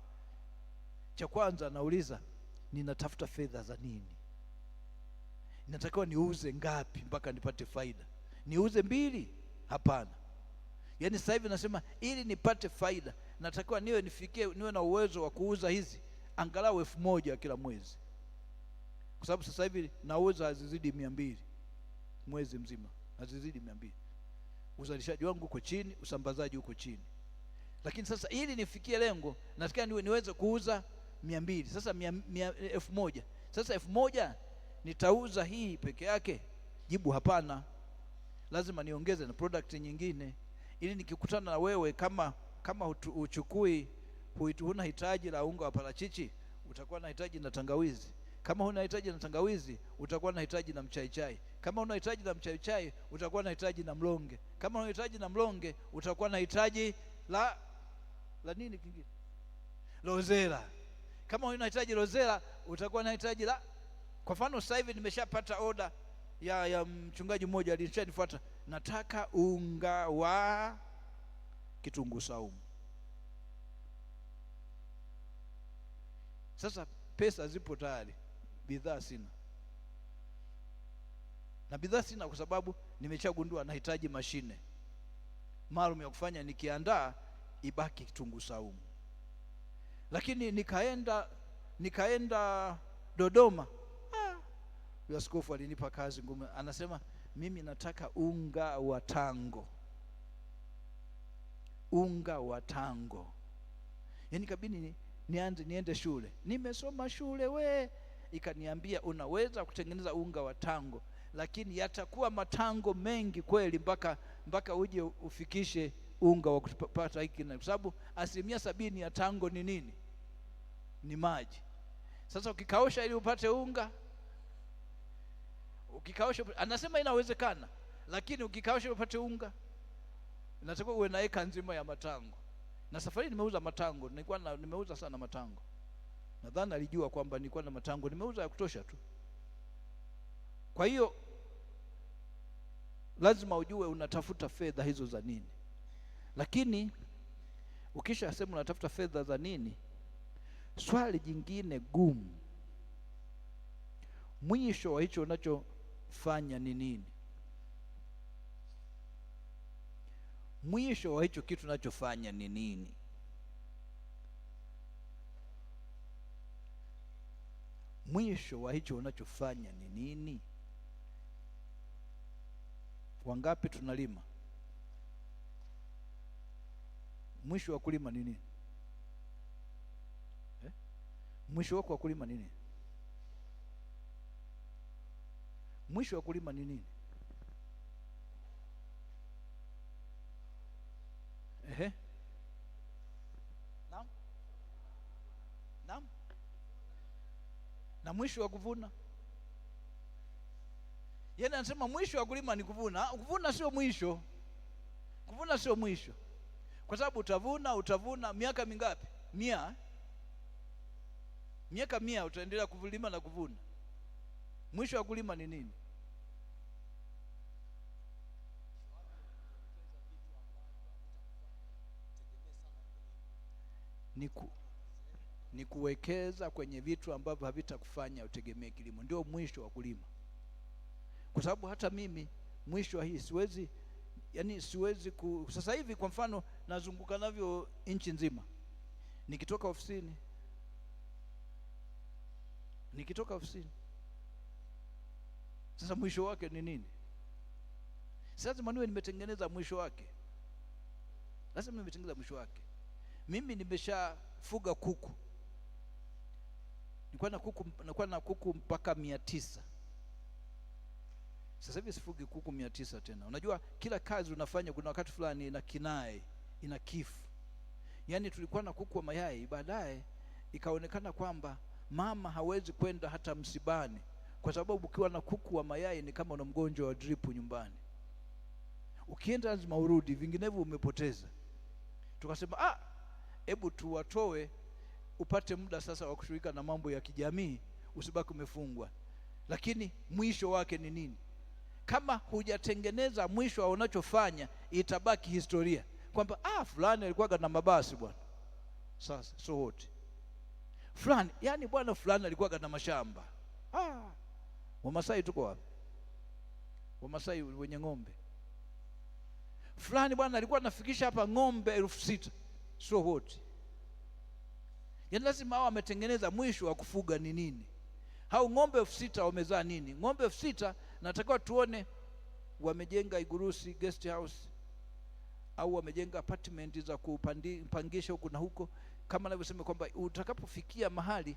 Cha kwanza nauliza ninatafuta fedha za nini? Ninatakiwa niuze ngapi mpaka nipate faida? Niuze 2? Hapana. Yaani sasa hivi nasema ili nipate faida natakiwa niwe na uwezo wa kuuza hizi angalau 1000 kila mwezi, kwa sababu sasa hivi nauza hazizidi 200 mwezi mzima, hazizidi 200. Uzalishaji wangu uko chini, usambazaji uko chini. Lakini sasa ili nifikie lengo nataka niweze kuuza 200. Sasa 1000. Sasa 1000 nitauza hii peke yake? Jibu hapana. Lazima niongeze na product nyingine, ili nikikutana na wewe kama uchukui, huna hitaji la unga wa parachichi, utakuwa na hitaji na tangawizi. Kama huna hitaji na tangawizi, utakuwa na hitaji na mchaichai. Kama huna hitaji na mchaichai, utakuwa na hitaji na mlonge. Kama huna hitaji na mlonge, utakuwa na hitaji la nini kingine? Rozela. Kama huna hitaji rozela, utakuwa na hitaji la, kwa mfano sasa hivi nimeshapata order ya mchungaji mmoja alishanifuata, nataka unga wa kitunguu saumu. Sasa pesa zipo tayari, bidhaa sina. Na bidhaa sina kwa sababu nimeshagundua nahitaji mashine maalum ya kufanya nikiandaa ibaki kitunguu saumu. Lakini nikaenda Dodoma, askofu alinipa kazi ngumu. Anasema mimi nataka unga wa tango. Unga wa tango. Yaani kabini niende shule. Nimesoma shule ikaniambia unaweza kutengeneza unga wa tango, lakini yatakuwa matango mengi kweli mpaka uje ufikishe unga wa kupata hiki, kwa sababu 70% ya tango ni nini? Ni maji. Sasa ukikausha ili upate unga, ukikausha, anasema inawezekana, lakini ukikausha upate unga inatakiwa uwe na eka nzima ya matango. Na safari nimeuza matango, nimeuza sana matango. Nadhani alijua kwamba nilikuwa na matango, nimeuza ya kutosha tu. Kwa hiyo lazima ujue unatafuta fedha hizo za nini. Lakini ukisha sema unatafuta fedha za nini, swali jingine gumu, mwisho wa hicho unachofanya ni nini? Mwisho wa hicho kitu unachofanya ni nini? Mwisho wa hicho unachofanya ni nini? Wangapi tunalima? Mwisho wa kulima ni nini? Mwisho wako wa kulima ni nini? Mwisho wa kulima ni nini? Naam. Na mwisho wa kuvuna? Yeye anasema mwisho wa kulima ni kuvuna. Kuvuna sio mwisho. Kuvuna sio mwisho. Kwa sababu utavuna miaka mingapi? 100. Miaka 100 utaendelea kulima na kuvuna. Mwisho wa kulima ni nini? ni kuwekeza kwenye vitu ambavyo havitakufanya utegemee kilimo. Ndio mwisho wa kulima. Kwa sababu hata mimi mwisho wa hii siwezi, yani siwezi sasa hivi kwa mfano nazunguka navyo nchi nzima. Nikitoka ofisini sasa mwisho wake ni nini? Lazima niwe nimetengeneza mwisho wake. Mimi nimeshafuga kuku. Nilikuwa na kuku mpaka 900. Sasa hivi sifugi kuku 900 tena. Unajua kila kazi unafanya kuna wakati fulani ina kinai, ina kifu. Yaani tulikuwa na kuku wa mayai, baadaye ikaonekana kwamba mama hawezi kwenda hata msibani, kwa sababu ukiwa na kuku wa mayai ni kama una mgonjwa wa drip nyumbani. Ukienda lazima urudi, vinginevyo umepoteza. Tukasema hebu tuwatoe upate muda sasa wa kushughulika na mambo ya kijamii, usibaki umefungwa. Lakini mwisho wake ni nini? Kama hujatengeneza mwisho wa unachofanya, itabaki historia kwamba fulani alikuwa na mabasi bwana. Sasa so wote fulani, yani bwana fulani alikuwa na mashamba. Wamasai tuko wapi? Wamasai wenye ng'ombe. Fulani bwana alikuwa anafikisha hapa ng'ombe 6,000. So wote, yani lazima hao ametengeneza mwisho wa kufuga ni nini. Hao ng'ombe 6,000 wamezaa nini? Ng'ombe 6,000 natakiwa tuone wamejenga igurusi, guest house, au wamejenga apartment za kupangisha huku na huko. Kama ninavyosema kwamba utakapofikia mahali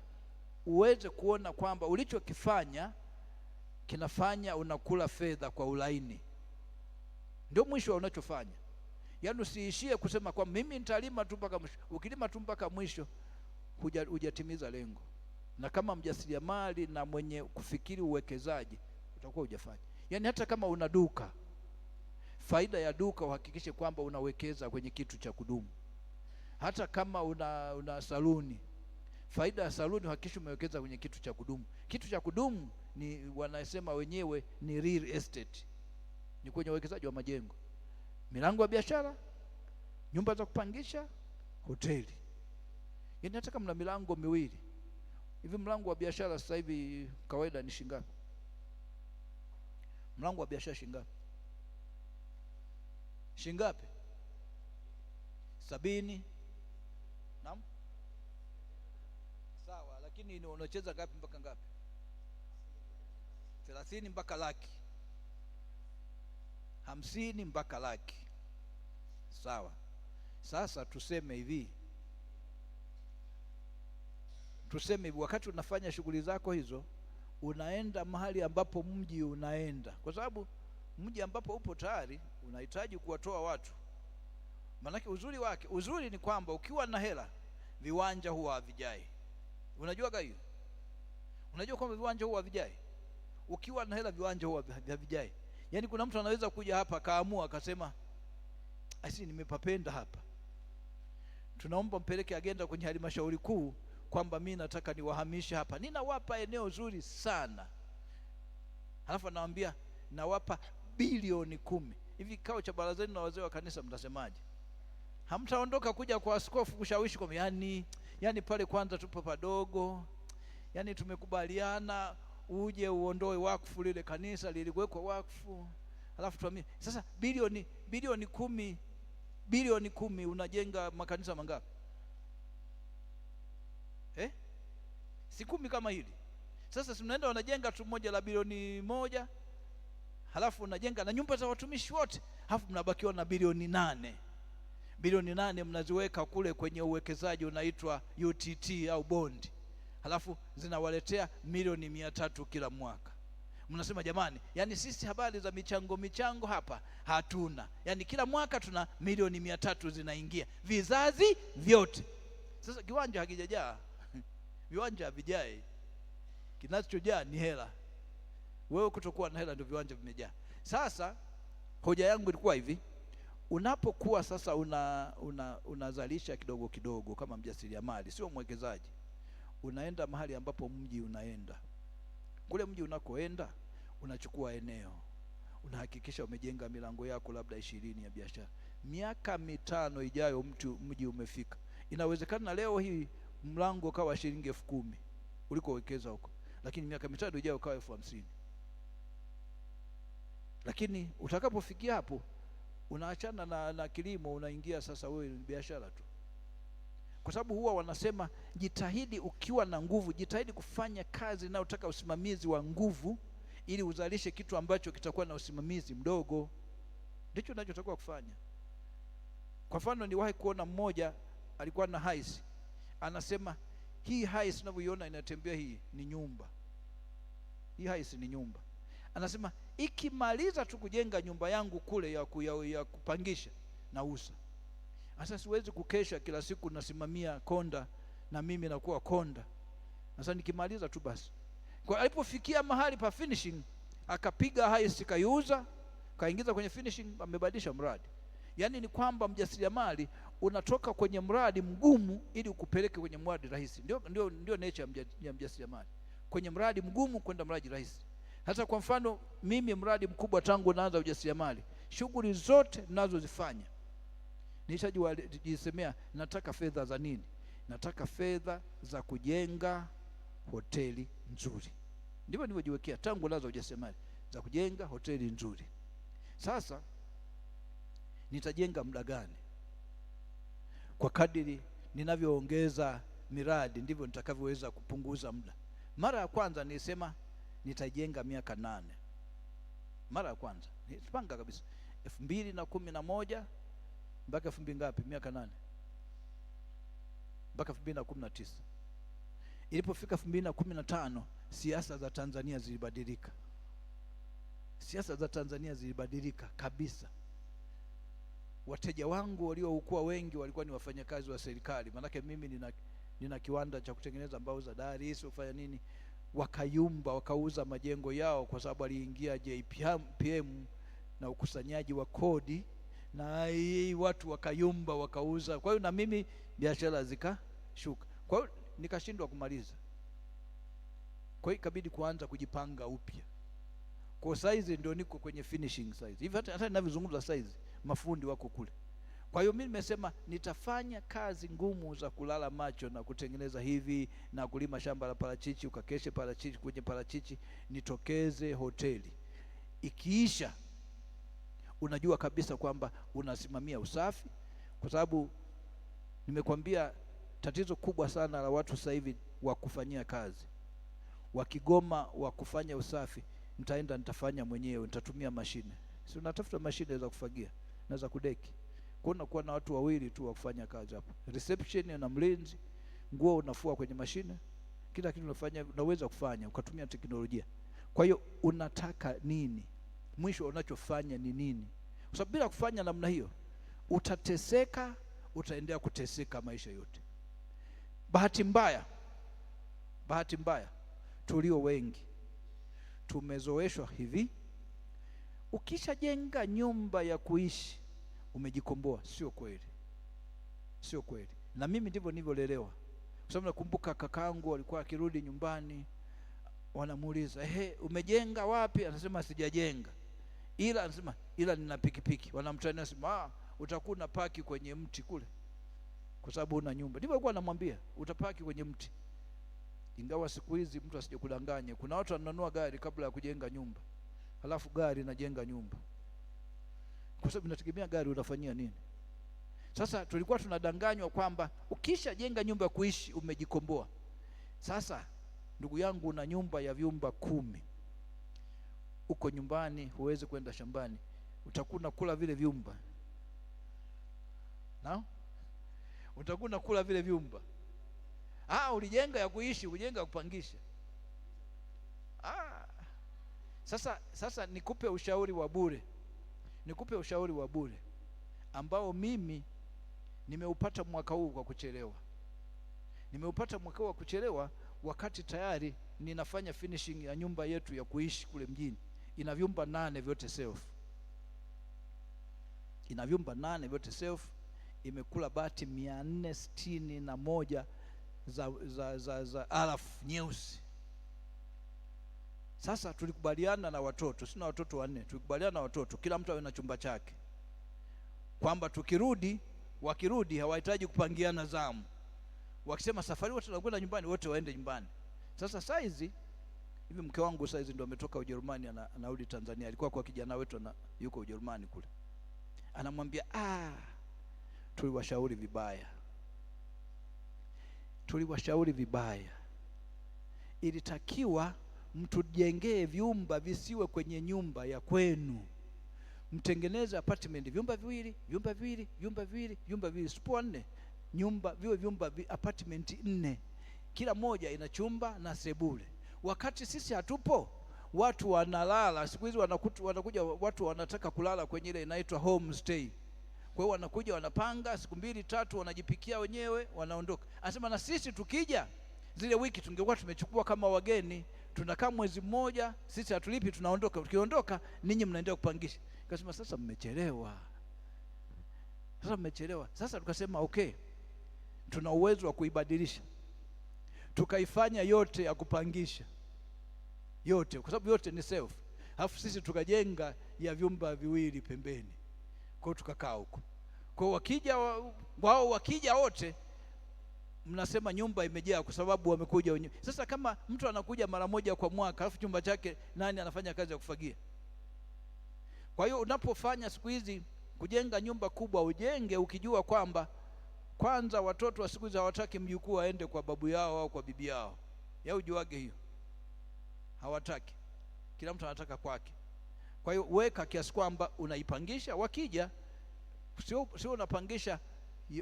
uweze kuona kwamba ulichokifanya kinafanya unakula fedha kwa ulaini, ndio mwisho wa unachofanya. Yaani usiishie kusema kwa mimi nitalima tu mpaka mwisho. Ukilima tu mpaka mwisho hujatimiza lengo. Na kama mjasiriamali na mwenye kufikiri uwekezaji utakuwa hujafanya. Yaani hata kama una duka, faida ya duka uhakikishe kwamba unawekeza kwenye kitu cha kudumu. Hata kama una saluni, faida ya saluni uhakikishe umewekeza kwenye kitu cha kudumu. Kitu cha kudumu ni wanasema wenyewe ni real estate. Ni kwenye uwekezaji wa majengo, milango ya biashara, nyumba za kupangisha, hoteli. Yaani hata kama mna milango miwili hivi, mlango wa biashara sasa hivi kawaida ni shingapi? Mlango wa biashara shingapi? 70. Naam, sawa. Lakini unacheza ngapi mpaka ngapi? 30 mpaka laki, 50 mpaka laki. Sawa. Sasa tuseme hivi, wakati unafanya shughuli zako hizo, unaenda mahali ambapo mji unaenda, kwa sababu mji ambapo upo tayari unahitaji kuwatoa watu. Maanake uzuri ni kwamba ukiwa na hela viwanja huwa havijai. Unajua hiyo? Unajua kwamba viwanja huwa havijai? Ukiwa na hela viwanja huwa havijai. Yaani kuna mtu anaweza kuja hapa kaamua akasema nimepapenda hapa, tunaomba mpeleke agenda kwenye halmashauri kuu kwamba mimi nataka niwahamishe hapa, ninawapa eneo zuri sana. Halafu anawaambia nawapa bilioni 10. Hivi kikao cha barazani na wazee wa kanisa mtasemaje? Hamtaondoka kuja kwa askofu kushawishi kwa yani pale kwanza tupo padogo, yani tumekubaliana uje uondoe wakfu, lile kanisa liliwekwa wakfu, halafu tuamini sasa bilioni 10 unajenga makanisa mangapi? Si 10 kama hili. Sasa tunaenda wanajenga tu moja la bilioni 1, halafu unajenga na nyumba za watumishi wote, halafu mnabakiwa na bilioni 8. Bilioni 8 mnaziweka kule kwenye uwekezaji unaitwa UTT au bond, halafu zinawaletea milioni 300 kila mwaka. Mnasema jamani, yani sisi habari za michango hapa hatuna, yani kila mwaka tuna milioni 300 zinaingia vizazi vyote. Sasa kiwanja hakijajaa viwanja havijai, kinachojaa ni hela. Wewe kutokuwa na hela ndio viwanja vimejaa. Sasa hoja yangu ilikuwa hivi, unapokuwa sasa unazalisha kidogo kidogo kama mjasiriamali, sio mwekezaji, unaenda mahali ambapo mji unaenda. Kule mji unakoenda unachukua eneo, unahakikisha umejenga milango yako labda 20 ya biashara. Miaka 5 ijayo mji umefika. Inawezekana leo hii mlango kawa shilingi 10,000 ulikowekeza huko, lakini miaka 3 ijayo kawa 50,000. Lakini utakapofikia hapo unaachana na kilimo, unaingia sasa wewe ni biashara tu. Kwa sababu huwa wanasema jitahidi, ukiwa na nguvu, jitahidi kufanya kazi inayotaka usimamizi wa nguvu, ili uzalishe kitu ambacho kitakuwa na usimamizi mdogo. Ndicho unachotakiwa kufanya. Kwa mfano, niwahi kuona mmoja alikuwa na haisi, anasema hii haisi unavyoiona inatembea, hii ni nyumba. Hii haisi ni nyumba. Anasema ikimaliza tu kujenga nyumba yangu kule ya kupangisha, nauza. Sasa siwezi kukesha kila siku nasimamia konda na mimi nakuwa konda. Sasa nikimaliza tu basi. Kwa alipofikia mahali pa finishing, akapiga haisi, kaiuza, kaingiza kwenye finishing, amebadilisha mradi. Yaani ni kwamba mjasiriamali unatoka kwenye mradi mgumu ili ukupeleke kwenye mradi rahisi. Ndio nature ya mjasiriamali. Kwenye mradi mgumu kwenda mradi rahisi. Hata kwa mfano mimi mradi mkubwa tangu naanza ujasiriamali, shughuli zote ninazozifanya nishajisemea nataka fedha za nini? Nataka fedha za kujenga hoteli nzuri. Ndivyo nilivyojiwekea tangu naanza ujasiriamali, za kujenga hoteli nzuri. Sasa nitajenga muda gani? Kwa kadiri ninavyoongeza miradi ndivyo nitakavyoweza kupunguza muda. Mara ya kwanza nilisema nitajenga miaka 8. Mara ya kwanza nilipanga kabisa 2011 mpaka 2000 ngapi? Miaka 8 mpaka 2019. Ilipofika 2015 siasa za Tanzania zilibadilika. Siasa za Tanzania zilibadilika kabisa. Wateja wangu waliokuwa wengi walikuwa ni wafanyakazi wa serikali, maanake mimi nina kiwanda cha kutengeneza mbao za dari, kufanya nini. Wakayumba, wakauza majengo yao kwa sababu aliingia JPM na ukusanyaji wa kodi, na watu wakayumba, wakauza. Kwa hiyo na mimi biashara zikashuka. Kwa hiyo nikashindwa kumaliza. Kwa hiyo ikabidi kuanza kujipanga upya. Kwa size ndio niko kwenye finishing size. Hivi hata ninavyozungumza size, mafundi wako kule. Kwa hiyo mimi nimesema nitafanya kazi ngumu za kulala macho na kutengeneza hivi na kulima shamba la parachichi, ukakeshe parachichi kwenye parachichi, nitokeze hoteli. Ikiisha unajua kabisa kwamba unasimamia usafi, kwa sababu nimekwambia tatizo kubwa sana la watu sasa hivi wa kufanyia kazi. Wakigoma wa kufanya usafi, nitafanya mwenyewe, nitatumia mashine. Si unatafuta mashine za kufagia na za kudeki. Kuna kuwa na watu wawili tu wa kufanya kazi hapo. Reception na mlinzi, nguo unafua kwenye mashine, kila kitu unafanya, unaweza kufanya ukatumia teknolojia. Kwa hiyo unataka nini? Mwisho unachofanya ni nini? Kwa sababu bila kufanya namna hiyo utateseka, utaendelea kuteseka maisha yote. Bahati mbaya tulio wengi tumezoeshwa hivi, ukishajenga nyumba ya kuishi umejikomboa. Sio kweli, sio kweli. Na mimi ndivyo nilivyolelewa. Kwa sababu nakumbuka kakaangu alikuwa akirudi nyumbani, wanamuuliza umejenga wapi? Anasema sijajenga, anasema nina pikipiki. Wanamtania, anasema utakuwa unapaki kwenye mti kule kwa sababu una nyumba. Ndivyo alikuwa anamwambia, utapaki kwenye mti. Ingawa siku hizi mtu asije kudanganya, kuna watu wananunua gari kabla ya kujenga nyumba, halafu gari inajenga nyumba, kwa sababu inategemea gari utafanyia nini. Sasa tulikuwa tunadanganywa kwamba ukisha jenga nyumba ya kuishi umejikomboa. Sasa ndugu yangu, una nyumba ya vyumba 10 uko nyumbani, huwezi kwenda shambani, utakuwa unakula vile vyumba utakuwa unakula vile vyumba. Ulijenga ya kuishi, ulijenga ya kupangisha. Sasa nikupe ushauri wa bure ambao mimi nimeupata mwaka huu kwa kuchelewa. Nimeupata mwaka huu kwa kuchelewa wakati tayari ninafanya finishing ya nyumba yetu ya kuishi kule mjini. Ina vyumba 8 vyote self. Imekula bati 461 za alafu nyeusi. Sasa tulikubaliana na watoto, sina watoto 4, tulikubaliana na watoto kila mtu awe na chumba chake, kwamba wakirudi hawahitaji kupangiana zamu. wakisema safari wote tunakwenda nyumbani, wote waende nyumbani. Sasa saizi hivi mke wangu saizi ndio ametoka Ujerumani, anarudi Tanzania. Alikuwa kwa kijana wetu yuko Ujerumani kule, anamwambia tuliwashauri vibaya, ilitakiwa mtujengee vyumba visiwe kwenye nyumba ya kwenu, mtengeneze apartment vyumba viwili, sipo 4 nyumba, viwe vyumba apartment 4, kila moja ina chumba na sebule. Wakati sisi hatupo, watu wanalala. Siku hizi wanakuja watu wanataka kulala kwenye ile inaitwa home stay. Kwa hiyo wanakuja wanapanga siku 2 3, wanajipikia wenyewe, wanaondoka. Anasema na sisi tukija zile wiki tungekuwa tumechukua kama wageni, tunakaa mwezi mmoja, sisi hatulipi, tunaondoka. Tukiondoka ninyi mnaendelea kupangisha. Akasema sasa mmechelewa. Sasa tukasema okay, tuna uwezo wa kuibadilisha, tukaifanya yote ya kupangisha yote, kwa sababu yote ni self. Alafu sisi tukajenga ya vyumba viwili pembeni, kwa hiyo tukakaa huko. Kwa wakija wao wakija wote, mnasema nyumba imejaa kwa sababu wamekuja wenyewe. Sasa kama mtu anakuja mara moja kwa mwaka, alafu chumba chake nani anafanya kazi ya kufagia? Kwa hiyo unapofanya siku hizi kujenga nyumba kubwa, ujenge ukijua kwamba kwanza watoto wa siku hizi hawataki mjukuu aende kwa babu yao au kwa bibi yao. Ujuage hiyo, hawataki, kila mtu anataka kwake. Kwa hiyo weka kiasi kwamba unaipangisha, wakija sio unapangisha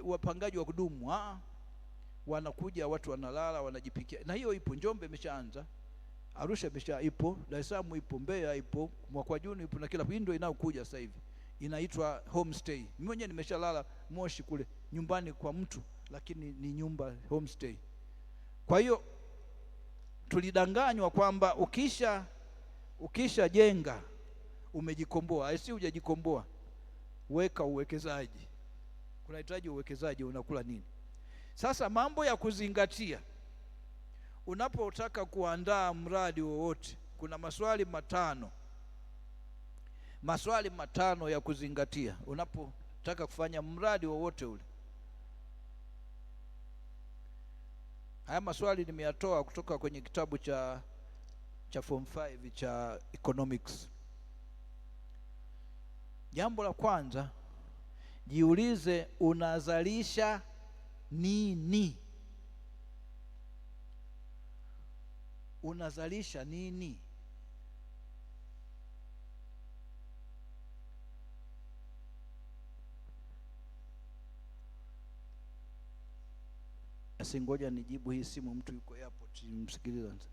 wapangaji wa kudumu. Wanakuja watu wanalala, wanajipikia. Na hiyo ipo Njombe, imeshaanza, Arusha ipo, Dar es Salaam ipo, Mbeya ipo, Mwakwajuni ipo, na kila ndio inayokuja sasa hivi inaitwa homestay. Mimi mwenyewe nimeshalala Moshi kule nyumbani kwa mtu, lakini ni nyumba homestay. Kwa hiyo tulidanganywa kwamba ukisha jenga umejikomboa. Si hujajikomboa, weka uwekezaji. Kunahitaji uwekezaji, unakula nini? Sasa mambo ya kuzingatia unapotaka kuandaa mradi wowote, kuna maswali matano ya kuzingatia unapotaka kufanya mradi wowote ule. Haya maswali nimeyatoa kutoka kwenye kitabu cha form 5 cha economics. Jambo la kwanza, jiulize unazalisha nini? Unazalisha nini? Asingoja nijibu hii simu, mtu yuko airport, msikilize.